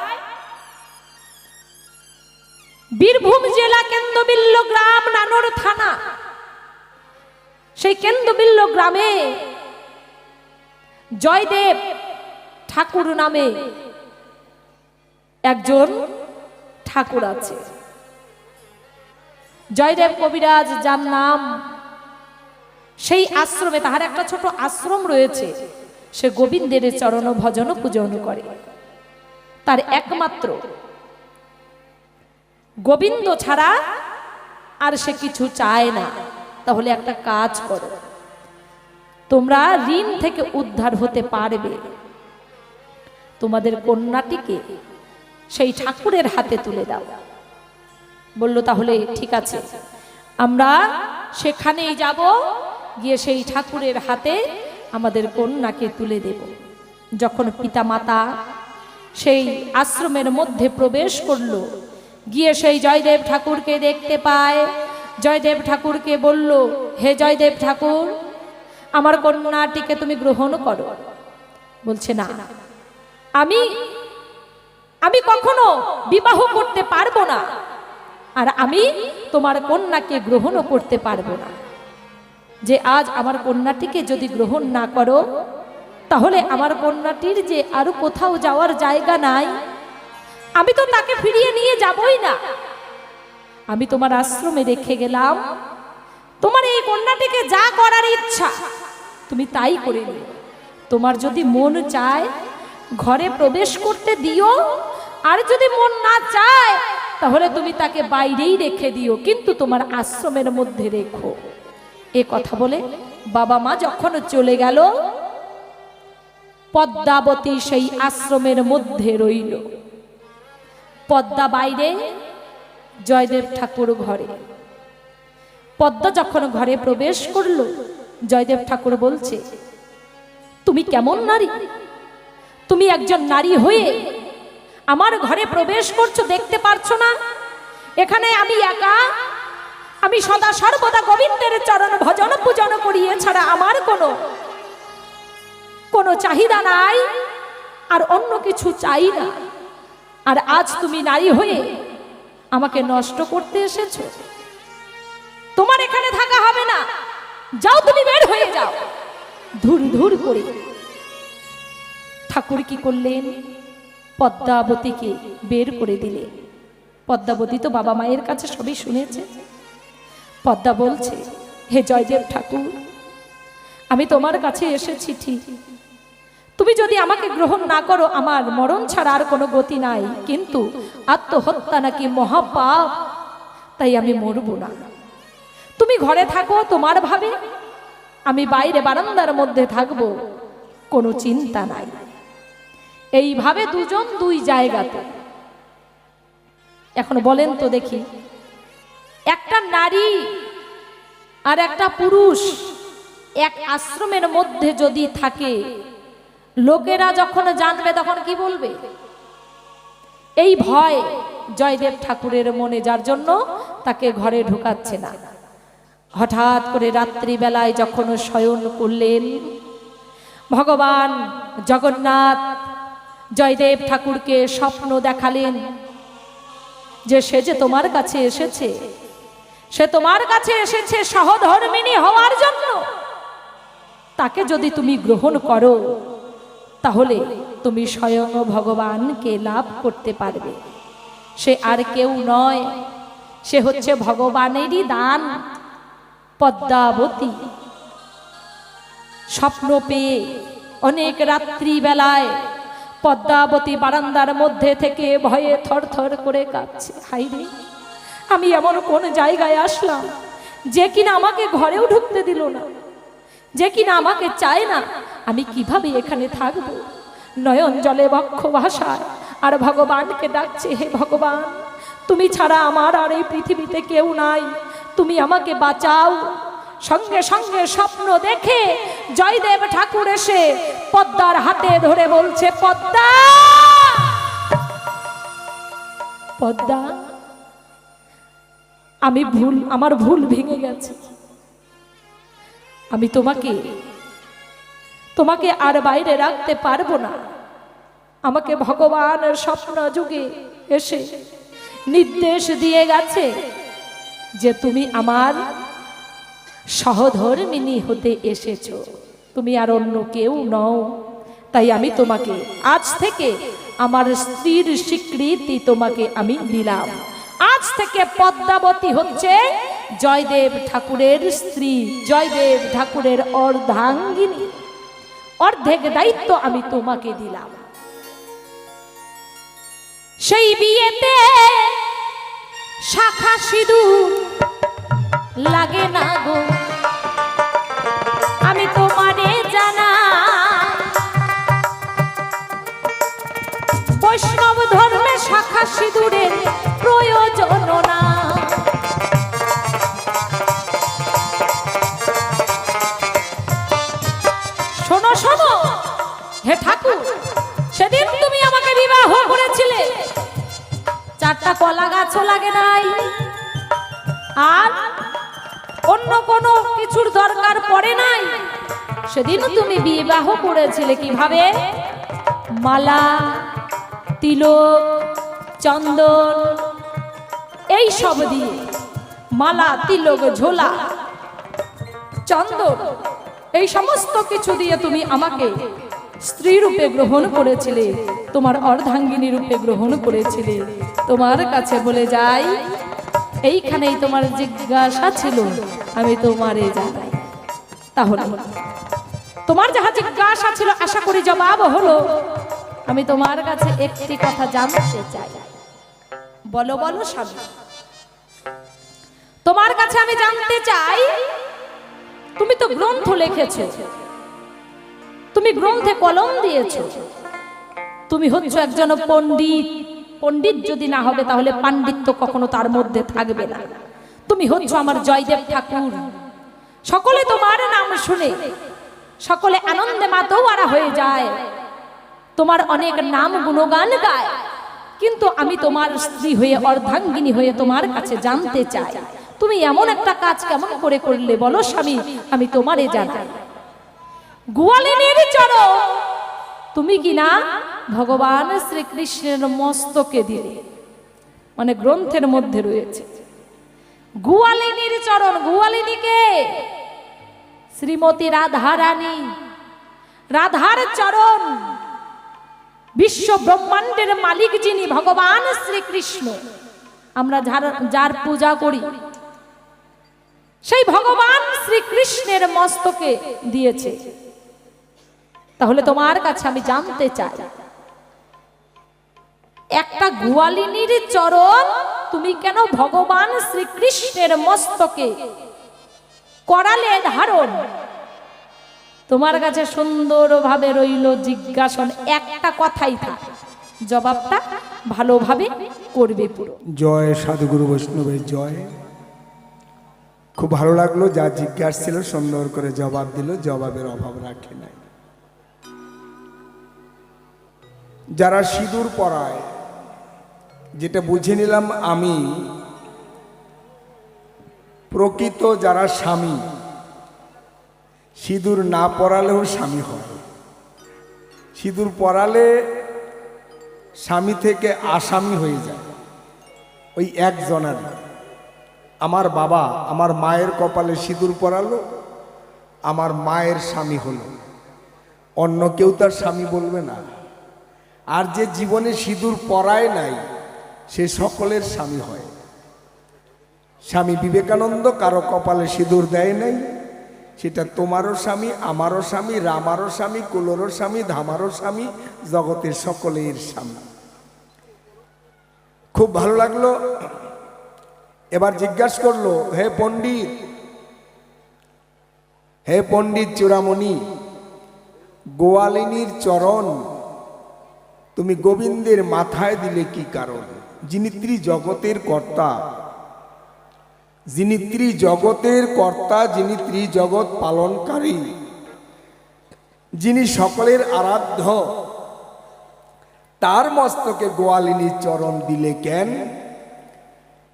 বীরভূম জেলা কেন্দ্রবিল্ল গ্রাম, নানোর থানা, সেই কেন্দ্রবিল্ল গ্রামে জয়দেব ঠাকুর নামে একজন ঠাকুর আছে। জয়দেব কবিরাজ যার নাম, সেই আশ্রমে, তাহার একটা ছোট আশ্রম রয়েছে। সে গোবিন্দের চরণ ভজন পূজন করে। তার একমাত্র গোবিন্দ ছাড়া আর সে কিছু চায় না। তাহলে একটা কাজ করো, তোমরা ঋণ থেকে উদ্ধার হতে পারবে। তোমাদের কন্যাটিকে সেই ঠাকুরের হাতে তুলে দাও। বলল, তাহলে ঠিক আছে, আমরা সেখানেই যাব, গিয়ে সেই ঠাকুরের হাতে আমাদের কন্যাকে তুলে দেব। যখন পিতামাতা সেই আশ্রমের মধ্যে প্রবেশ করলো, গিয়ে সেই জয়দেব ঠাকুরকে দেখতে পায়। জয়দেব ঠাকুরকে বলল, হে জয়দেব ঠাকুর, আমার কন্যাটিকে তুমি গ্রহণ করো। বলছে, না, আমি কখনো বিবাহ করতে পারবো না, আর আমি তোমার কন্যাকে গ্রহণ করতে পারবো না। যে আজ আমার কন্যাটিকে যদি গ্রহণ না করো, তাহলে আমার কন্যাটির যে আরো কোথাও যাওয়ার জায়গা নাই, আমি তো তাকে ফিরিয়ে নিয়ে যাবই না। আমি তোমার আশ্রমে রেখে গেলাম, তোমার এই কন্যাটিকে যা করার ইচ্ছা তুমি তাই করে নিও। তোমার যদি মন চায় ঘরে প্রবেশ করতে দিও, আর যদি মন না চায় তাহলে তুমি তাকে বাইরেই রেখে দিও, কিন্তু তোমার আশ্রমের মধ্যে রেখো। এ কথা বলে বাবা মা যখন চলে গেল, পদ্মাবতী সেই আশ্রমের মধ্যে রইল। পদ্মা বাইরে, জয়দেব ঠাকুর ঘরে। পদ্মা যখন ঘরে প্রবেশ করলো, জয়দেব ঠাকুর বলছে, তুমি কেমন নারী? তুমি একজন নারী হয়ে আমার ঘরে প্রবেশ করছো, দেখতে পারছো না এখানে আমি একা? আমি সদা সর্বদা গোবিন্দের চরণ ভজন পূজন করি, এছাড়া আমার কোনো চাহিদা নাই, আর অন্য কিছু চাই না। আর আজ তুমি নারী হয়ে আমাকে নষ্ট করতে এসেছো। তোমার এখানে থাকা হবে না, যাও, তুমি বের হয়ে যাও। ধুর ধুর করে ঠাকুর কি করলেন? পদ্মাবতীকে বের করে দিলেন। পদ্মাবতী তো বাবা মায়ের কাছে সবই শুনেছে। পদ্মা বলছে, হে জয়দেব ঠাকুর, আমি তোমার কাছে এসেছি ঠিক, তুমি যদি আমাকে গ্রহণ না করো আমার মরণ ছাড়া আর কোনো গতি নাই, কিন্তু আত্মহত্যা নাকি মহাপাপ, তাই আমি মরব না। তুমি ঘরে থাকো তোমার ভাবে, আমি বাইরে বারান্দার মধ্যে থাকবো, কোনো চিন্তা নাই। এইভাবে দুজন দুই জায়গাতে। এখন বলেন তো দেখি, একটা নারী আর একটা পুরুষ এক আশ্রমের মধ্যে যদি থাকে, লোকেরা যখন জানবে তখন কি বলবে? এই ভয় জয়দেব ঠাকুরের মনে, যার জন্য তাকে ঘরে ঢোকাচ্ছে না। হঠাৎ করে রাত্রিবেলায় যখন শয়ন করলেন, ভগবান জগন্নাথ জয়দেব ঠাকুরকে স্বপ্ন দেখালেন যে সে যে তোমার কাছে এসেছে, সে তোমার কাছে এসেছে সহধর্মিণী হওয়ার জন্য। তাকে যদি তুমি গ্রহণ করো তাহলে তুমি স্বয়ং ভগবানকে লাভ করতে পারবে। সে আর কেউ নয়, সে হচ্ছে ভগবানেরই দান পদ্মাবতী। স্বপ্ন পেয়ে অনেক রাত্রি বেলায় পদ্মাবতী বারান্দার মধ্যে থেকে ভয়ে থরথর করে কাঁপছে। হাই রে, আমি এমন কোন জায়গায় আসলাম যে কিনা আমাকে ঘরেও ঢুকতে দিল না, যে কিনা আমাকে চায় না, আমি কিভাবে এখানে থাকব? নয়ন জলে বক্ষ ভাষায় আর ভগবানকে ডাকছে, হে ভগবান, তুমি ছাড়া আমার আর এই পৃথিবীতে কেউ নাই, তুমি আমাকে বাঁচাও। সঙ্গে সঙ্গে স্বপ্ন দেখে জয়দেব ঠাকুর এসে পদ্মার হাতে ধরে বলছে, পদ্মা, পদ্মা, আমার ভুল ভেঙে গেছে। আমি তোমাকে আর বাইরে রাখতে পারবো না। আমাকে ভগবানের স্বপ্ন যুগে এসে নির্দেশ দিয়ে গেছে যে তুমি আমার সহধর্মিণী হতে এসেছো, তুমি আর অন্য কেউ নও। তাই আমি তোমাকে আজ থেকে আমার স্ত্রীর স্বীকৃতি তোমাকে আমি দিলাম। আজ থেকে পদ্মাবতী হচ্ছে জয়দেব ঠাকুরের স্ত্রী, জয়দেব ঠাকুরের অর্ধাঙ্গিনী। অর্ধেক দায়িত্ব আমি তোমাকে দিলাম। সেই বিয়েতে শাখা সিঁদুর লাগে না গো, আমি তোমারে জানা। বৈষ্ণব ধর্মে শাখা সিঁদুরের প্রয়োজন না। শোনো শোনো, হে ঠাকুর, সেদিন তুমি আমাকে বিবাহ করেছিলে, চারটা কলা গাছও লাগে নাই, আর অন্য কোনো কিছুর দরকার পড়ে নাই। সেদিন তুমি বিবাহ করেছিলে কিভাবে? মালা, তিলক, চন্দন, এই সব দিয়ে, মালা, তিলক, ঝোলা, চন্দন, এই সমস্ত কিছু দিয়ে তুমি আমাকে স্ত্রী রূপে গ্রহণ করেছিলে, তোমার অর্ধাঙ্গিনী রূপে গ্রহণ করেছিলে। তোমার কাছে বলে যাই, এইখানেই তোমার জিজ্ঞাসা ছিল, আমি তোমারে জানাই। তাহলে তোমার যাহা জিজ্ঞাসা ছিল, আশা করি জবাব হলো। আমি তোমার কাছে একটি কথা জানতে চাই। বলো বলো স্বামী। তোমার কাছে আমি জানতে চাই, তুমি তো গ্রন্থ লিখেছো, তুমি গ্রন্থে কলম দিয়েছো, তুমি হচ্ছ একজন পণ্ডিত। পণ্ডিত যদি না হবে তাহলে পাণ্ডিত্য কখনো তার মধ্যে থাকবে না। তুমি হচ্ছ আমার জয়দেব ঠাকুর। সকলে তোমার নাম শুনে সকলে আনন্দে মাতোয়ারা হয়ে যায়, তোমার অনেক নাম গুণগান গায়। কিন্তু আমি তোমার স্ত্রী হয়ে, অর্ধাঙ্গিনী হয়ে তোমার কাছে জানতে চাই, তুমি এমন একটা কাজ কেমন করে করলে বলো স্বামী, আমি তোমারে জানাই। গোয়ালিনীর চরণ তুমি কি না ভগবান শ্রীকৃষ্ণের মস্তকে দিলে, মানে গ্রন্থের মধ্যে রয়েছে গোয়ালিনীর চরণ। গোয়ালিনীকে শ্রীমতী রাধারানী, রাধার চরণ। বিশ্ব ব্রহ্মাণ্ডের মালিক যিনি ভগবান শ্রীকৃষ্ণ, আমরা যার পূজা করি, সেই ভগবান শ্রীকৃষ্ণের মস্তকে দিয়েছে। তাহলে তোমার কাছে আমি জানতে চাই, একটা গোয়ালিনীর চরণ তুমি কেন ভগবান শ্রীকৃষ্ণের মস্তকে করালে ধারণ? তোমার কাছে সুন্দরভাবে রইল জিজ্ঞাসন, একটা কথাই থাকে, জবাবটা ভালোভাবে করবে পুরো। জয় সাধুগুরু বৈষ্ণবের জয়। খুব ভালো লাগলো, যা জিজ্ঞাসা ছিল সুন্দর করে জবাব দিল, জবাবের অভাব রাখে নাই। যারা সিঁদুর পরায়, যেটা বুঝে নিলাম আমি, প্রকৃত যারা স্বামী, সিঁদুর না পরালেও স্বামী হয়। সিঁদুর পরালে স্বামী থেকে আসামি হয়ে যায়। ওই একজনের, আমার বাবা আমার মায়ের কপালে সিঁদুর পরালো, আমার মায়ের স্বামী হলো, অন্য কেউ তার স্বামী বলবে না। আর যে জীবনে সিঁদুর পরায় নাই, সে সকলের স্বামী হয়। স্বামী বিবেকানন্দ কারো কপালে সিঁদুর দেয় নাই, সেটা তোমারও স্বামী, আমারও স্বামী, রামারও স্বামী, কুলোরও স্বামী, ধামারও স্বামী, জগতের সকলের স্বামী। খুব ভালো লাগলো। এবার জিজ্ঞাসা করলো, হে পণ্ডিত, হে পণ্ডিত চূড়ামণি, গোয়ালিনীর চরণ তুমি গোবিন্দের মাথায় দিলে কি কারণ? যিনি ত্রিজগতের কর্তা, যিনি ত্রিজগতের কর্তা, যিনি ত্রিজগৎ পালনকারী, যিনি সকলের আরাধ্য, তার মস্তকে গোয়ালিনীর চরণ দিলে কেন?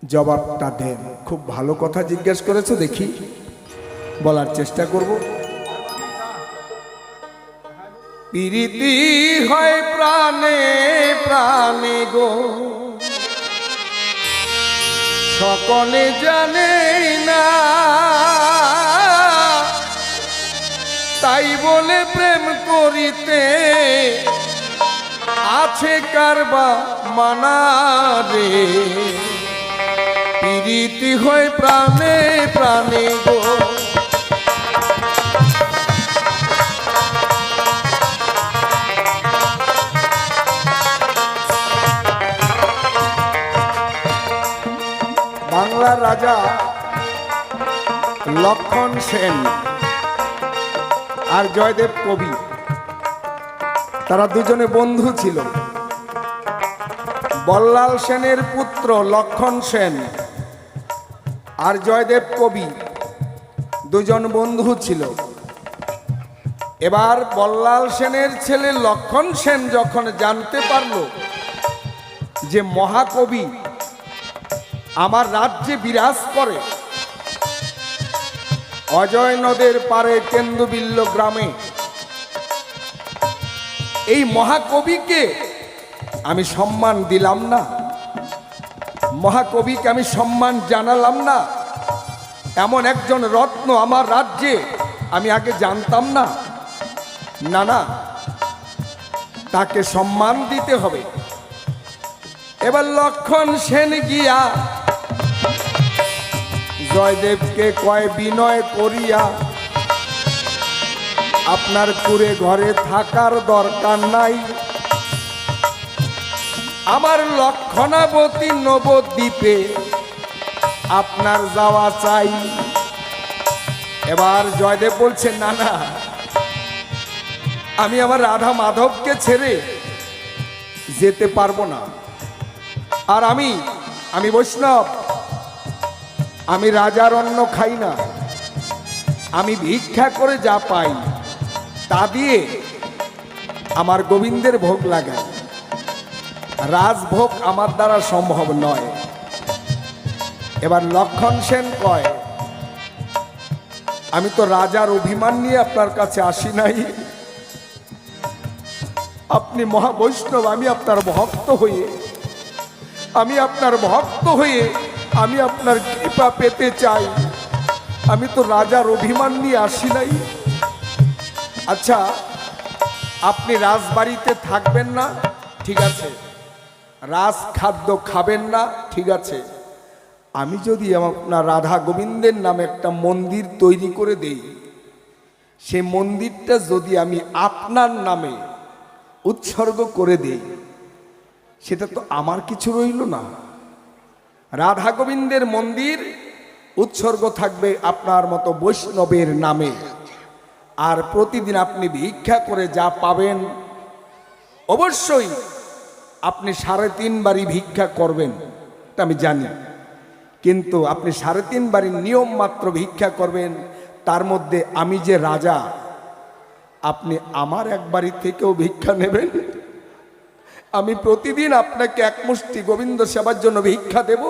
জবাবটা দেন। খুব ভালো কথা জিজ্ঞেস করেছো, দেখি বলার চেষ্টা করব। প্রীতি হয় প্রাণে প্রাণে গো, সকলে জানে না, তাই বলে প্রেম করিতে আছে কারবা মানা রে। প্রীতি হয় প্রাণে প্রাণে গো, বাংলার রাজা লক্ষণ সেন আর জয়দেব কবি, তারা দুজনে বন্ধু ছিল। বল্লাল সেনের পুত্র লক্ষণ সেন আর জয়দেব কবি দুজন বন্ধু ছিল। এবার বল্লাল সেনের ছেলে লক্ষণ সেন যখন জানতে পারল যে মহাকবি আমার রাজ্যে বিরাজ করে, অজয় নদের পারে কেন্দুবিল্ল গ্রামে, এই মহাকবিকে আমি সম্মান দিলাম না, মহাকবিকে আমি সম্মান জানালাম না, এমন একজন রত্ন আমার রাজ্যে আমি আগে জানতাম না, না না, তাকে সম্মান দিতে হবে। এবার লক্ষণ সেন গিয়া জয়দেবকে কয় বিনয় করিয়া, আপনার কুরে ঘরে থাকার দরকার নাই, আমার লক্ষণাবতী নবদ্বীপে আপনার যাওয়া চাই। এবার জয়দেব বলছেন, না না, আমি আমার রাধা মাধবকে ছেড়ে যেতে পারবো না। আর আমি বৈষ্ণব, আমি রাজার অন্ন খাই না, আমি ভিক্ষা করে যা পাই তা দিয়ে আমার গোবিন্দের ভোগ লাগাই। রাজভোগ আমার দ্বারা সম্ভব নয়। এবার লক্ষণ সেন কয়, আমি তো রাজার অভিমান নিয়ে আপনার কাছে আসি নাই, আপনি মহাবৈষ্ণব, আমি আপনার ভক্ত হয়ে আমি আপনার কৃপা পেতে চাই, আমি তো রাজার অভিমান নিয়ে আসি নাই। আচ্ছা, আপনি রাজবাড়িতে থাকবেন না, ঠিক আছে, রাজ খাদ্য খাবেন না, ঠিক আছে, আমি যদি আপনার রাধা গোবিন্দের নামে একটা মন্দির তৈরি করে দেই, সেই মন্দিরটা যদি আমি আপনার নামে উৎসর্গ করে দেই, সেটা তো আমার কিছু রইল না। রাধা গোবিন্দের মন্দির উৎসর্গ থাকবে আপনার মতো বৈষ্ণবের নামে, আর প্রতিদিন আপনি ভিক্ষা করে যা পাবেন, অবশ্যই আপনি 3.5 বারই ভিক্ষা করবেন, এটা আমি জানি, কিন্তু আপনি 3.5 বারই নিয়ম মাত্র ভিক্ষা করবেন। তার মধ্যে আমি যে রাজা, আপনি আমার এক বাড়ি থেকেও ভিক্ষা নেবেন। আমি প্রতিদিন আপনাকে এক মুষ্টি গোবিন্দ সেবার জন্য ভিক্ষা দেব,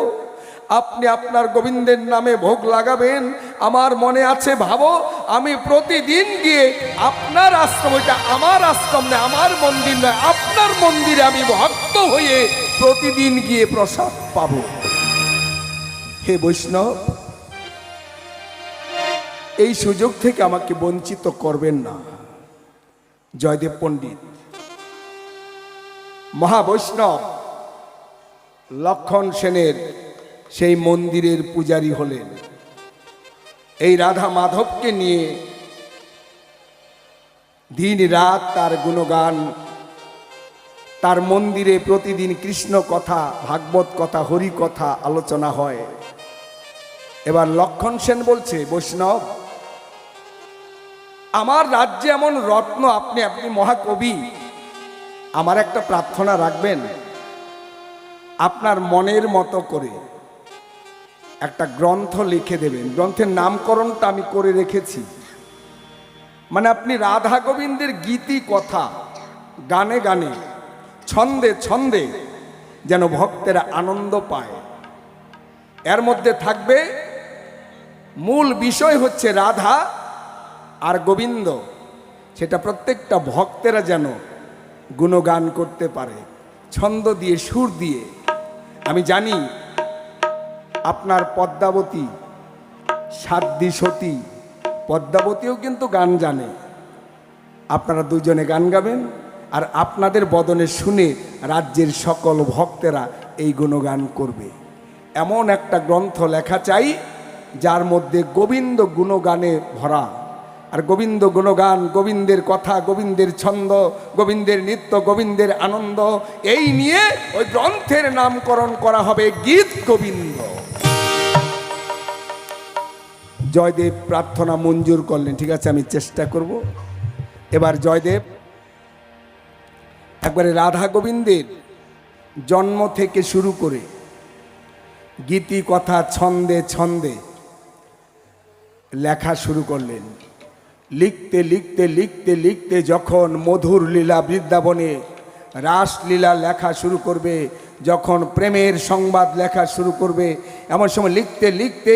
আপনি আপনার গোবিন্দের নামে ভোগ লাগাবেন। আমার মনে আছে, ভাবো, আমি প্রতিদিন গিয়ে আপনার আশ্রম, ওইটা আমার আশ্রম নয়, আমার মন্দির নয়, আপনার মন্দিরে আমি ভক্ত হয়ে প্রতিদিন গিয়ে প্রসাদ পাব। হে বৈষ্ণব, এই সুযোগ থেকে আমাকে বঞ্চিত করবেন না। জয়দেব পণ্ডিত মহাবৈষ্ণব লক্ষণ সেনের সেই মন্দিরের পূজারী হলেন। এই রাধা মাধবকে নিয়ে দিন রাত তার গুণগান, তার মন্দিরে প্রতিদিন কৃষ্ণ কথা, ভাগবত কথা, হরি কথা আলোচনা হয়। এবার লক্ষণ সেন বলছে, বৈষ্ণব, আমার রাজ্যে এমন রত্ন, আপনি মহাকবি, আমার একটা প্রার্থনা রাখবেন, আপনার মনের মতো করে একটা গ্রন্থ লিখে দেবেন। গ্রন্থের নামকরণটা আমি করে রেখেছি, মানে আপনি রাধা গোবিন্দের গীতি কথা গানে গানে, ছন্দে ছন্দে যেন ভক্তেরা আনন্দ পায়। এর মধ্যে থাকবে মূল বিষয় হচ্ছে রাধা আর গোবিন্দ, সেটা প্রত্যেকটা ভক্তেরা যেন গুণগান করতে পারে, ছন্দ দিয়ে, সুর দিয়ে। আমি জানি আপনার পদ্মাবতী, সাধ্বী সতী পদ্মাবতীও কিন্তু গান জানে। আপনারা দুজনে গান গাবেন, আর আপনাদের বদনে শুনে রাজ্যের সকল ভক্তেরা এই গুণগান করবে। এমন একটা গ্রন্থ লেখা চাই যার মধ্যে গোবিন্দ গুণগানে ভরা। আর গোবিন্দ গুণগান, গোবিন্দের কথা, গোবিন্দের ছন্দ, গোবিন্দের নৃত্য, গোবিন্দের আনন্দ, এই নিয়ে ওই গ্রন্থের নামকরণ করা হবে গীত গোবিন্দ। জয়দেব প্রার্থনা মঞ্জুর করলেন, ঠিক আছে, আমি চেষ্টা করব। এবার জয়দেব একবারে রাধা গোবিন্দের জন্ম থেকে শুরু করে গীতি কথা ছন্দে ছন্দে লেখা শুরু করলেন। লিখতে লিখতে লিখতে লিখতে যখন মধুর লীলা বৃন্দাবনে রাসলীলা লেখা শুরু করবে, যখন প্রেমের সংবাদ লেখা শুরু করবে, এমন সময় লিখতে লিখতে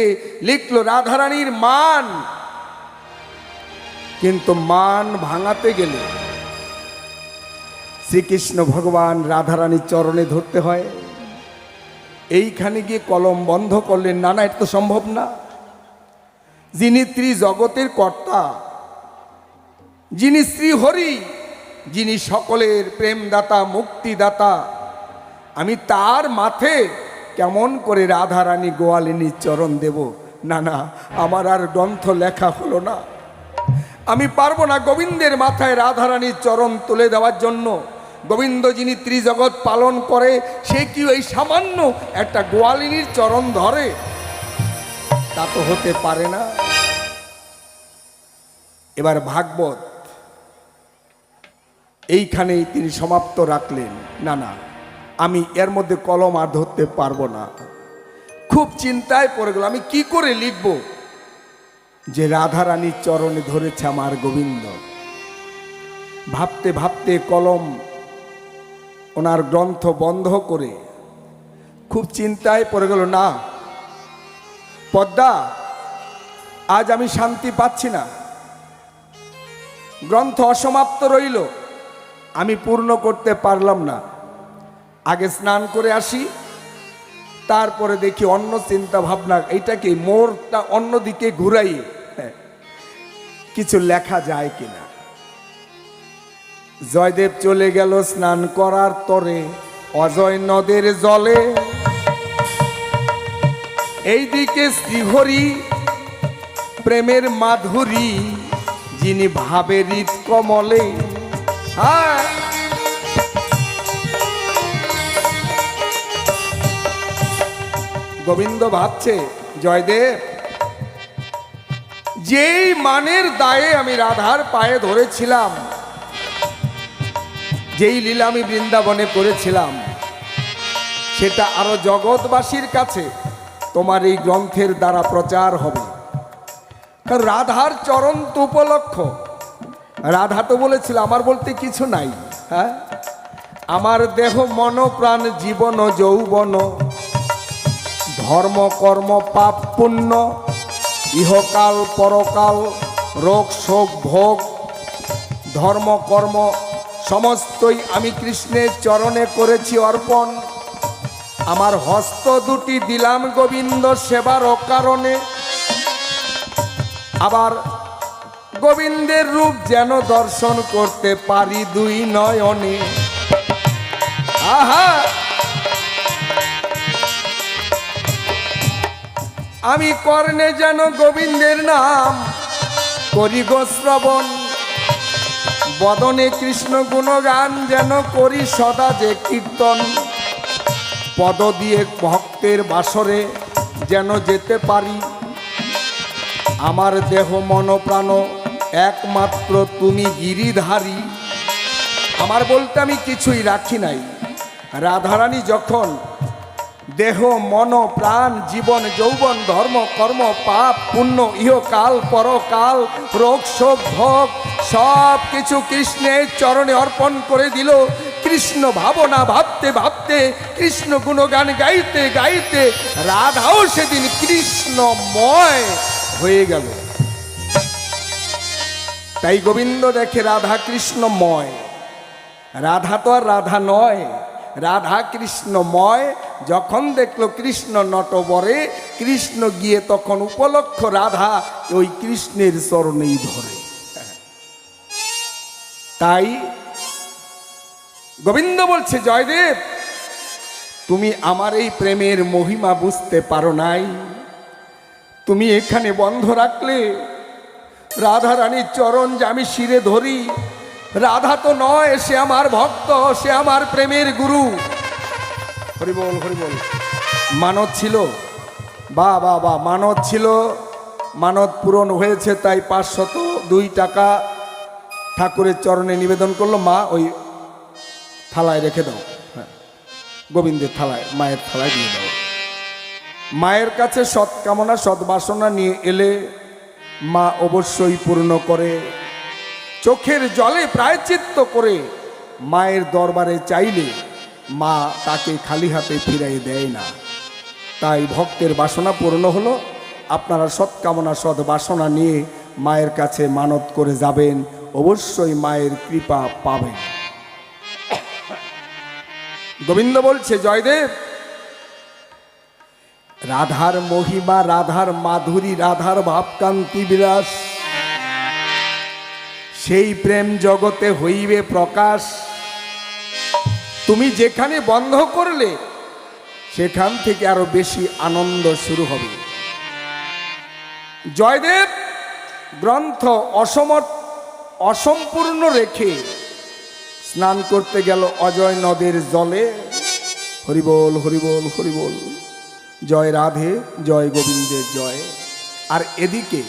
লিখলো রাধারানীর মান। কিন্তু মান ভাঙাতে গেলে শ্রীকৃষ্ণ ভগবান রাধারানীর চরণে ধরতে হয়। এইখানে গিয়ে কলম বন্ধ করলেন, না না, এটা তো সম্ভব না। যিনি ত্রিজগতের কর্তা, যিনি শ্রীহরি, যিনি সকলের প্রেমদাতা, মুক্তিদাতা, আমি তার মাথে কেমন করে রাধারানী গোয়ালিনীর চরণ দেব? না না, আমার আর গ্রন্থ লেখা হলো না, আমি পারবো না গোবিন্দের মাথায় রাধারানীর চরণ তুলে দেওয়ার জন্য। গোবিন্দ যিনি ত্রিজগৎ পালন করে, সে কি ওই সামান্য একটা গোয়ালিনীর চরণ ধরে? তা তো হতে পারে না। এবার ভাগবত এইখানেই তিনি সমাপ্ত রাখলেন। না না, আমি এর মধ্যে কলম আর ধরতে পারবো না। খুব চিন্তায় পড়ে গেল, আমি কি করে লিখব যে রাধারানীর চরণে ধরেছে আমার গোবিন্দ। ভাবতে ভাবতে কলম ওনার গ্রন্থ বন্ধ করে খুব চিন্তায় পড়ে গেল, না পদ্মা, আজ আমি শান্তি পাচ্ছি না, গ্রন্থ অসমাপ্ত রইল, আমি পূর্ণ করতে পারলাম না। আগে স্নান করে আসি, তারপরে দেখি অন্য চিন্তা ভাবনা, এইটাকে মোড়টা অন্যদিকে ঘুরাই কিছু লেখা যায় কিনা। জয়দেব চলে গেল স্নান করার তরে অজয় নদের জলে। এইদিকে শ্রীহরি প্রেমের মাধুরী, যিনি ভাবে হৃদ কমলে। হ্যাঁ, গোবিন্দ ভাবছে, জয়দেব, যেই মানের দায়ে আমি রাধার পায়ে ধরেছিলাম, যেই লীলা আমি বৃন্দাবনে করেছিলাম, সেটা আরো জগৎবাসীর কাছে তোমার এই গ্রন্থের দ্বারা প্রচার হবে। কারণ রাধার চরণ তো উপলক্ষ। রাধা তো বলেছিল আমার বলতে কিছু নাই, হ্যাঁ, আমার দেহ মন প্রাণ জীবন যৌবন, ধর্ম কর্ম পাপ পুণ্য, ইহকাল পরকাল, রোগ শোক ভোগ, ধর্ম কর্ম সমস্তই আমি কৃষ্ণের চরণে করেছি অর্পণ। আমার হস্ত দুটি দিলাম গোবিন্দ সেবার কারণে। আবার গোবিন্দের রূপ যেন দর্শন করতে পারি দুই নয়নে। আহা, আমি কর্ণে যেন গোবিন্দের নাম করি গো শ্রবণ, বদনে কৃষ্ণ গুণগান যেন করি সদা যে কীর্তন। পদ দিয়ে ভক্তের বাসরে যেন যেতে পারি। আমার দেহ মন প্রাণ একমাত্র তুমি গিরিধারী। আমার বলতে আমি কিছুই রাখি নাই। রাধারানী যখন দেহ মন প্রাণ জীবন যৌবন ধর্ম কর্ম পাপ পুণ্য ইহকাল পরকাল রোগ শোক ভোগ সব কিছু কৃষ্ণের চরণে অর্পণ করে দিল, কৃষ্ণ ভাবনা ভাবতে ভাবতে কৃষ্ণ গুণগান গাইতে গাইতে রাধাও সেদিন কৃষ্ণময় হয়ে গেল। তাই গোবিন্দ দেখে রাধা কৃষ্ণময়। রাধা তো আর রাধা নয়, রাধা কৃষ্ণময়। যখন দেখলো কৃষ্ণ নটবরে, কৃষ্ণ গিয়ে তখন উপলক্ষ রাধা ওই কৃষ্ণের চরণেই ধরে। তাই গোবিন্দ বলছে, জয়দেব, তুমি আমার এই প্রেমের মহিমা বুঝতে পারো নাই। তুমি এখানে বন্ধ রাখলে রাধা রানীর চরণ যে আমি শিরে ধরি। রাধা তো নয়, সে আমার ভক্ত, সে আমার প্রেমের গুরু। হরিবল হরিবল। মানত ছিল, বা বা বা, মানত ছিল, মানত পূরণ হয়েছে। তাই 502 টাকা ঠাকুরের চরণে নিবেদন করলো। মা ওই থালায় রেখে দাও, হ্যাঁ, গোবিন্দের থালায়, মায়ের থালায় দিয়ে দাও। মায়ের কাছে সৎকামনা সদ্বাসনা নিয়ে এলে মা অবশ্যই পূর্ণ করে। চোখের জলে প্রায়শ্চিত্ত করে মায়ের দরবারে চাইলে মা তাকে খালি হাতে ফিরাই দেয় না। তাই ভক্তের বাসনা পূর্ণ হলো। আপনারা সৎকামনা সদ্বাসনা নিয়ে মায়ের কাছে মানত করে যাবেন, অবশ্যই মায়ের কৃপা পাবেন। গোবিন্দ বলছে, জয়দেব, রাধার মহিমা, রাধার মাধুরী, রাধার ভাবকান্তি বিলাস, সেই প্রেম জগতে হইবে প্রকাশ। তুমি যেখানে বন্ধ করলে সেখান থেকে আরো বেশি আনন্দ শুরু হবে। জয়দেব গ্রন্থ অসম্পূর্ণ রেখে স্নান করতে গেল অজয় নদের জলে। হরিবোল হরিবোল হরিবোল, জয় রাধে জয় গোবিন্দের জয়। আর এদিকে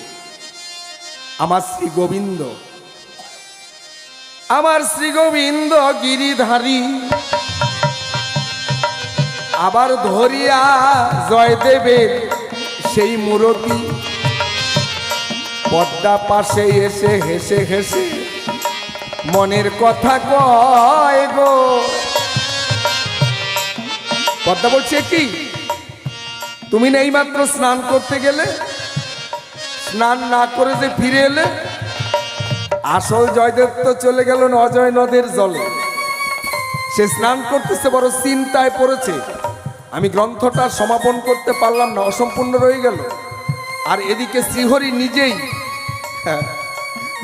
আমার শ্রী গোবিন্দ, আমার শ্রী গোবিন্দ গিরিধারী আবার ধরিয়া জয়দেবের সেই মূরতি পদ্মা পাশে এসে হেসে হেসে মনের কথা কয় গো। পদ্মা বলছে, কি তুমি না এইমাত্র স্নান করতে গেলে, স্নান না করে যে ফিরে এলে? আসল জয়দেব তো চলে গেল অজয় নদের জলে। সে স্নান করতেছে, বড় চিন্তায় পড়েছে, আমি গ্রন্থটা সমাপন করতে পারলাম না, অসম্পূর্ণ রয়ে গেল। আর এদিকে শ্রীহরি নিজেই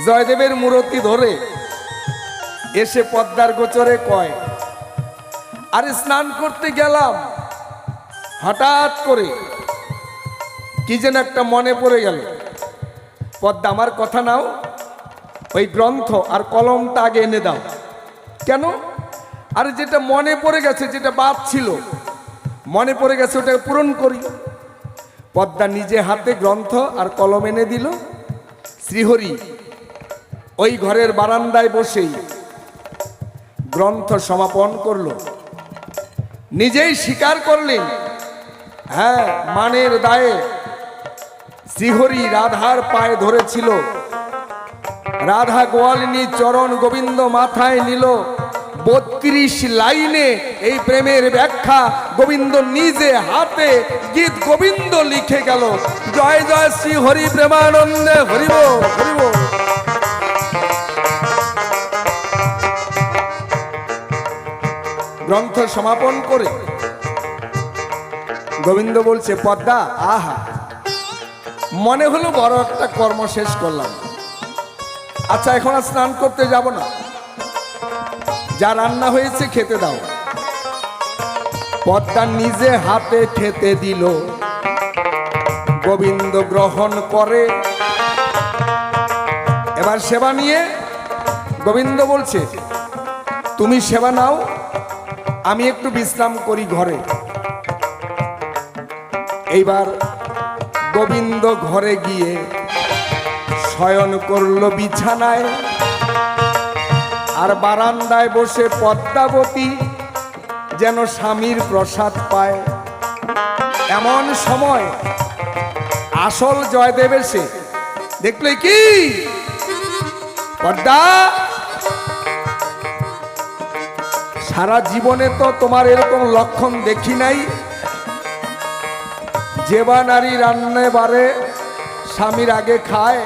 জয়দেবের মূরতি ধরে এসে পদ্মার গোচরে কয়, আরে স্নান করতে গেলাম, হঠাৎ করে কি যেন একটা মনে পড়ে গেল। পদ্মা, আমার কথা নাও, ওই গ্রন্থ আর কলমটা আগে এনে দাও। কেন? আরে যেটা মনে পড়ে গেছে, যেটা বাদ ছিল মনে পড়ে গেছে, ওটা পূরণ করি। পদ্মা নিজে হাতে গ্রন্থ আর কলম এনে দিল। শ্রীহরি ওই ঘরের বারান্দায় বসেই গ্রন্থ সমাপন করলো। নিজেই স্বীকার করলেন, হ্যাঁ, মানের দায়ে শ্রীহরি রাধার পায়ে ধরেছিল। রাধা গোয়ালিনী চরণ গোবিন্দ মাথায় নিল। 32 লাইনে এই প্রেমের ব্যাখ্যা গোবিন্দ নিজে হাতে গীত গোবিন্দ লিখে গেল। জয় জয় শ্রী হরি প্রেমানন্দে হরিব হরিব। গ্রন্থ সমাপন করে গোবিন্দ বলছে, পদ্মা, আহা, মনে হলো বড় একটা কর্ম শেষ করলাম। আচ্ছা, এখন আর স্নান করতে যাব না, যা রান্না হয়েছে খেতে দাও। পদ্মা নিজে হাতে খেতে দিল। গোবিন্দ গ্রহণ করে। এবার সেবা নিয়ে গোবিন্দ বলছে, তুমি সেবা নাও, আমি একটু বিশ্রাম করি ঘরে। এইবার গোবিন্দ ঘরে গিয়ে শয়ন করল বিছানায়। আর বারান্দায় বসে পদ্মাবতী যেন স্বামীর প্রসাদ পায়। এমন সময় আসল জয়দেব এসে দেখলে, কি পদ্মা, সারা জীবনে তো তোমার এরকম লক্ষণ দেখি নাই। যেবা নারী রান্না বারে স্বামীর আগে খায়,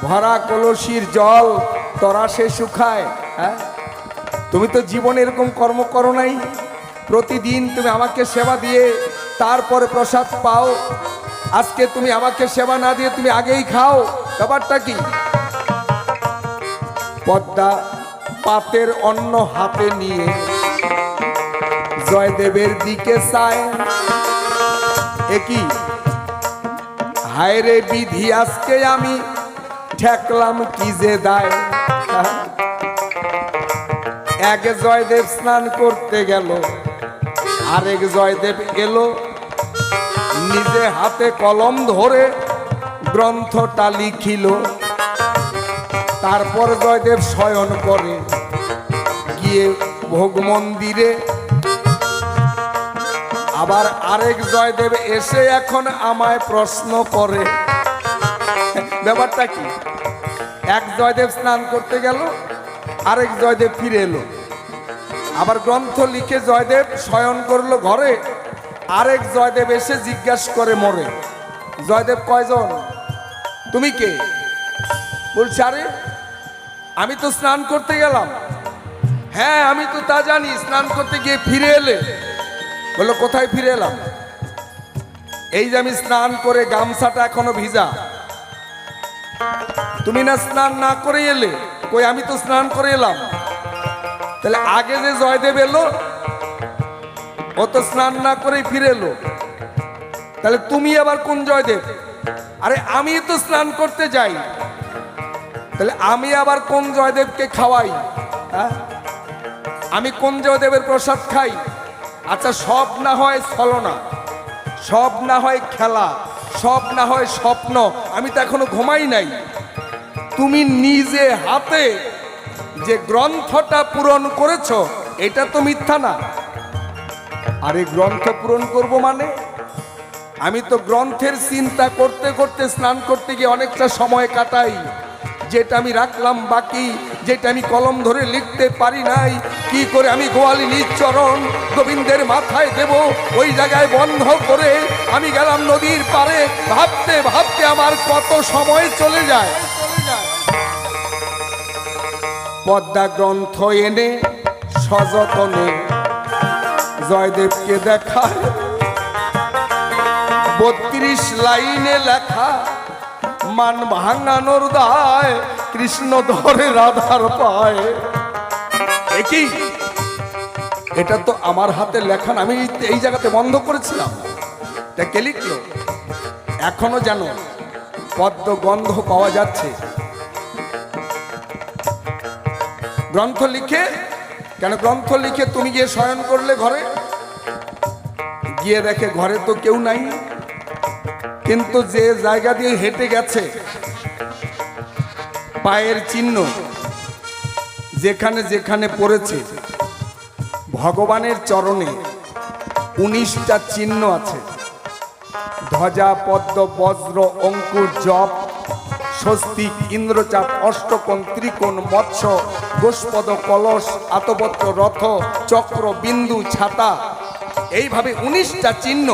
ভরা কলসির জল তরা সে শুকায়। হ্যাঁ, তুমি তো জীবনে এরকম কর্ম করো নাই। প্রতিদিন তুমি আমাকে সেবা দিয়ে তারপরে প্রসাদ পাও। আজকে তুমি আমাকে সেবা না দিয়ে তুমি আগেই খাও, ব্যাপারটা কি? পদ্মা পাতের অন্ন হাতে নিয়ে জয়দেবের দিকে চায়। একই হায় রে বিধি, আজকে আমি ঠেকলাম কি যে দায়। এক জয়দেব স্নান করতে গেল, আরেক জয়দেব এলো, নিজে হাতে কলম ধরে গ্রন্থটা লিখিল। তারপর জয়দেব শয়ন করে গিয়ে ভোগ মন্দিরে। আবার আরেক জয়দেব এসে এখন আমায় প্রশ্ন করে। ব্যাপারটা কি? এক জয়দেব স্নান করতে গেল, আরেক জয়দেব ফিরে এলো। আবার গ্রন্থ লিখে জয়দেব শয়ন করলো ঘরে, আরেক জয়দেব এসে জিজ্ঞাসা করে মরে, জয়দেব কয়জন, তুমি কে? বলছে, আরে আমি তো স্নান করতে গেলাম। হ্যাঁ, আমি তো তা জানি, স্নান করতে গিয়ে ফিরে এলে। বললো, কোথায় ফিরে এলাম? এই যে আমি স্নান করে গামছাটা এখনো ভিজা, তুমি না স্নান না করে এলে? কই, আমি তো স্নান করে এলাম। তাহলে আগে যে জয়দেব এলো ও তো স্নান না করেই ফিরে এলো, তাহলে তুমি আবার কোন জয়দেব? আরে আমি তো স্নান করতে যাই, তাহলে আমি আবার কোন জয়দেবকে খাওয়াই? হ্যাঁ, আমি কোন দেবের প্রসাদ খাই? আচ্ছা, সব না হয় ছলনা, সব না হয় খেলা, সব না হয় স্বপ্ন, আমি তো এখনো ঘুমাই নাই। তুমি নিজে হাতে যে গ্রন্থটা পূরণ করেছো এটা তো মিথ্যা না। আরে গ্রন্থ পূরণ করব মানে? আমি তো গ্রন্থের চিন্তা করতে করতে স্নান করতে গিয়ে অনেকটা সময় কাটাই, যেটা আমি রাখলাম বাকি, যেটা আমি কলম ধরে লিখতে পারি নাই। কি করে আমি গোয়ালিনীর চরণ গোবিন্দের মাথায় দেব, ওই জায়গায় বন্ধ করে আমি গেলাম নদীর পারে। ভাবতে ভাবতে আমার কত সময় চলে যায়। পদ্মা গ্রন্থ এনে সযতনে জয়দেবকে দেখায়, 32 লাইনে লেখা, মান ভাঙানোর দায় কৃষ্ণ ধরে রাধার পায়। কি এটা তো আমার হাতে লেখা না, আমি এই জায়গাতে বন্ধ করেছিলাম। তা কে লিখলো? এখনো যেন পদ্ম গন্ধ পাওয়া যাচ্ছে। গ্রন্থ লিখে কেন? গ্রন্থ লিখে তুমি গিয়ে শয়ন করলে ঘরে, গিয়ে দেখে ঘরে তো কেউ নাই, কিন্তু যে জায়গা দিয়ে হেঁটে গেছে পায়ের চিহ্ন যেখানে যেখানে পড়েছে, ভগবানের চরণে 19টা চিহ্ন আছে। ধ্বজা, পদ্ম, বজ্র, অঙ্কুর, জপ, স্বস্তিক, ইন্দ্রচাপ, অষ্টকোণ, ত্রিকোণ, মৎস্য, গোষ্পদ, কলস, আতপত্র, রথ, চক্র, বিন্দু, ছাতা, এইভাবে 19টা চিহ্ন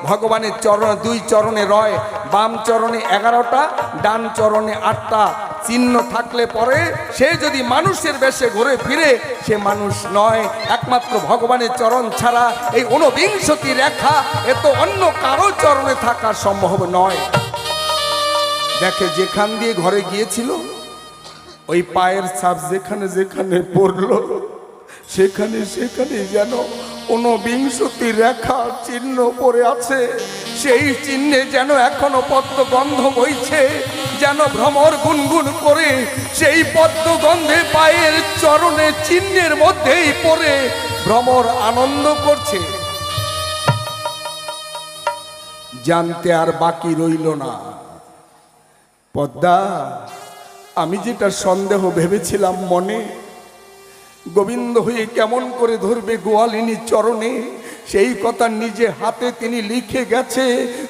ভগবানের চরণ। 2 চরণে রয়, বাম চরণে 11টা, ডান চরণে 8টা চিহ্ন থাকলে পরে সে যদি মানুষের বেশে ঘুরে ফিরে সে মানুষ নয়। একমাত্র ভগবানের চরণ ছাড়া এই 29টি রেখা এ তো অন্য কারো চরণে থাকা সম্ভব নয়। দেখে যেখান দিয়ে ঘরে গিয়েছিল ওই পায়ের ছাপ যেখানে যেখানে পড়লো সেখানে সেখানে যেন 29টি রেখা চিহ্ন পড়ে আছে। সেই চিহ্নে যেন এখনো পদ্মগন্ধ বইছে, যেন ভ্রমর গুনগুন করে সেই পদ্মগন্ধে পায়ের চরণে চিহ্নের মধ্যেই পড়ে ভ্রমর আনন্দ করছে। জানতে আর বাকি রইল না। পদ্মা, আমি যেটা সন্দেহ ভেবেছিলাম মনে, গোবিন্দ হয়ে কেমন করে ধরবে গোয়ালিনীর চরণে, সেই কথা নিজে হাতে তিনি লিখে গেছে,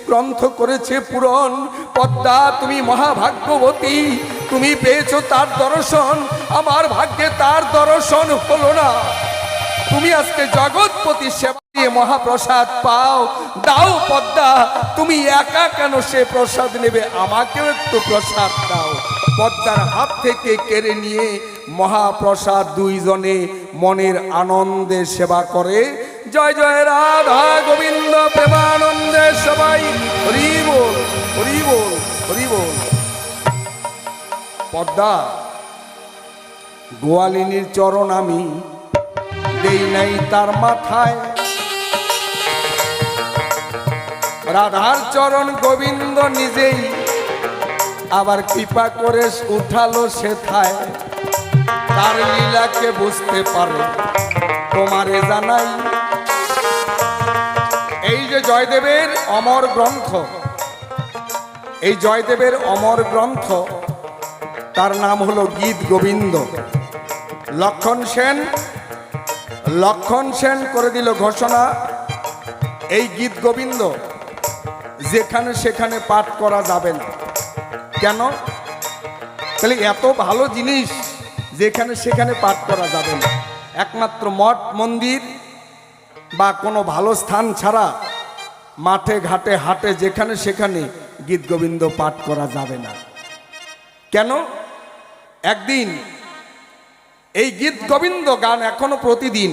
গ্রন্থ করেছে পূরণ। পদ্মা, তুমি মহাভাগ্যবতী, তুমি পেয়েছো তার দর্শন, আমার ভাগ্যে তার দর্শন হলো না। তুমি আজকে জগৎপতি সেবা দিয়ে মহাপ্রসাদ পাও, দাও পদ্মা, তুমি একা কেন সে প্রসাদ নেবে? আমাকেও একটু প্রসাদ দাও। পদ্মার হাত থেকে কেড়ে নিয়ে মহাপ্রসাদ 2 জনে মনের আনন্দে সেবা করে। জয় জয় রাধা গোবিন্দ প্রেমানন্দে সবাই হরি বল, হরি বল, হরি বল। পদ্মা, গোয়ালিনীর চরণ আমি দেই নাই তার মাথায়, রাধার চরণ গোবিন্দ নিজেই আবার কৃপা করে উঠালো সেথায়। তার লীলাকে বুঝতে পারে তোমারে জানাই। এই যে জয়দেবের অমর গ্রন্থ, এই জয়দেবের অমর গ্রন্থ, তার নাম হলো গীত গোবিন্দ। লক্ষণ সেন করে দিল ঘোষণা, এই গীত গোবিন্দ যেখানে সেখানে পাঠ করা যাবে না। কেন? তাহলে এত ভালো জিনিস যেখানে সেখানে পাঠ করা যাবে না। একমাত্র মঠ মন্দির বা কোনো ভালো স্থান ছাড়া মাঠে ঘাটে হাটে যেখানে সেখানে গীত গোবিন্দ পাঠ করা যাবে না। কেন? একদিন এই গীত গোবিন্দ গান এখনো প্রতিদিন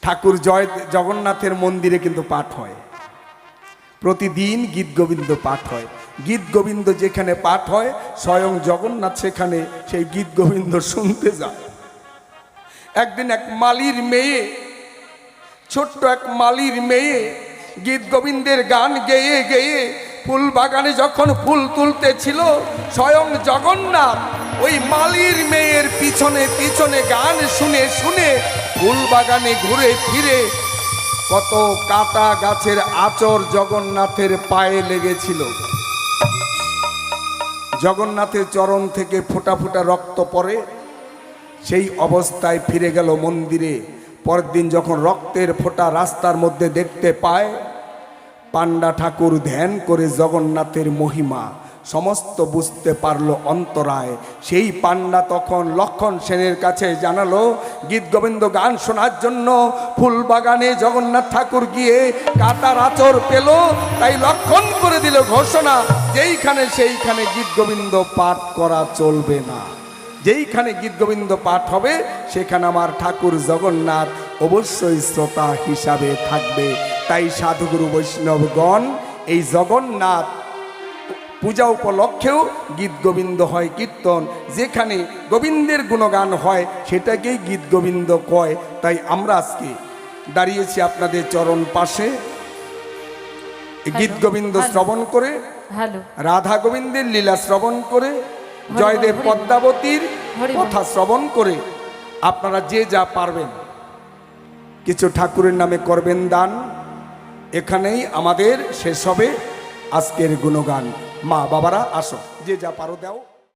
ঠাকুর জগন্নাথের মন্দিরে কিন্তু পাঠ হয়। প্রতিদিন গীত গোবিন্দ পাঠ হয়। গীত গোবিন্দ যেখানে পাঠ হয় স্বয়ং জগন্নাথ সেখানে সেই গীত গোবিন্দ শুনতে যায়। একদিন এক মালির মেয়ে, ছোট্ট এক মালির মেয়ে গীত গোবিন্দের গান গেয়ে গেয়ে ফুল বাগানে যখন ফুল তুলতেছিল, স্বয়ং জগন্নাথ ওই মালির মেয়ের পিছনে পিছনে গান শুনে শুনে ফুল বাগানে ঘুরে ফিরে কত কাটা গাছের আঁচড় জগন্নাথের পায়ে লেগেছিল। জগন্নাথের চরণ থেকে ফোঁটা ফোঁটা রক্ত পড়ে, সেই অবস্থায় ফিরে গেল মন্দিরে। পরের দিন যখন রক্তের ফোঁটা রাস্তার মধ্যে দেখতে পায়, পান্ডা ঠাকুর ধ্যান করে জগন্নাথের মহিমা সমস্ত বুঝতে পারলো অন্তরায়। সেই পান্ডা তখন লক্ষণ সেনের কাছে জানালো গীত গোবিন্দ গান শোনার জন্য ফুলবাগানে জগন্নাথ ঠাকুর গিয়ে কাটার আঁচড় পেল, তাই লক্ষণ করে দিল ঘোষণা, যেইখানে সেইখানে গীত গোবিন্দ পাঠ করা চলবে না। যেইখানে গীত গোবিন্দ পাঠ হবে সেখানে আমার ঠাকুর জগন্নাথ অবশ্যই শ্রোতা হিসাবে থাকবে। তাই সাধুগুরু বৈষ্ণবগণ এই জগন্নাথ পূজা উপলক্ষেও গীত গোবিন্দ হয় কীর্তন, যেখানে গোবিন্দের গুণগান হয় সেটাকেই গীত গোবিন্দ কয়। তাই আমরা আজকে দাঁড়িয়েছি আপনাদের চরণ পাশে গীত গোবিন্দ শ্রবণ করে, রাধা গোবিন্দের লীলা শ্রবণ করে, জয়দেব পদ্মাবতীর কথা শ্রবণ করে আপনারা যে যা পারবেন কিছু ঠাকুরের নামে করবেন দান। এখানেই আমাদের শেষ হবে আজকের গুণগান। মা বাবারা আসো, যে যা পারো দাও।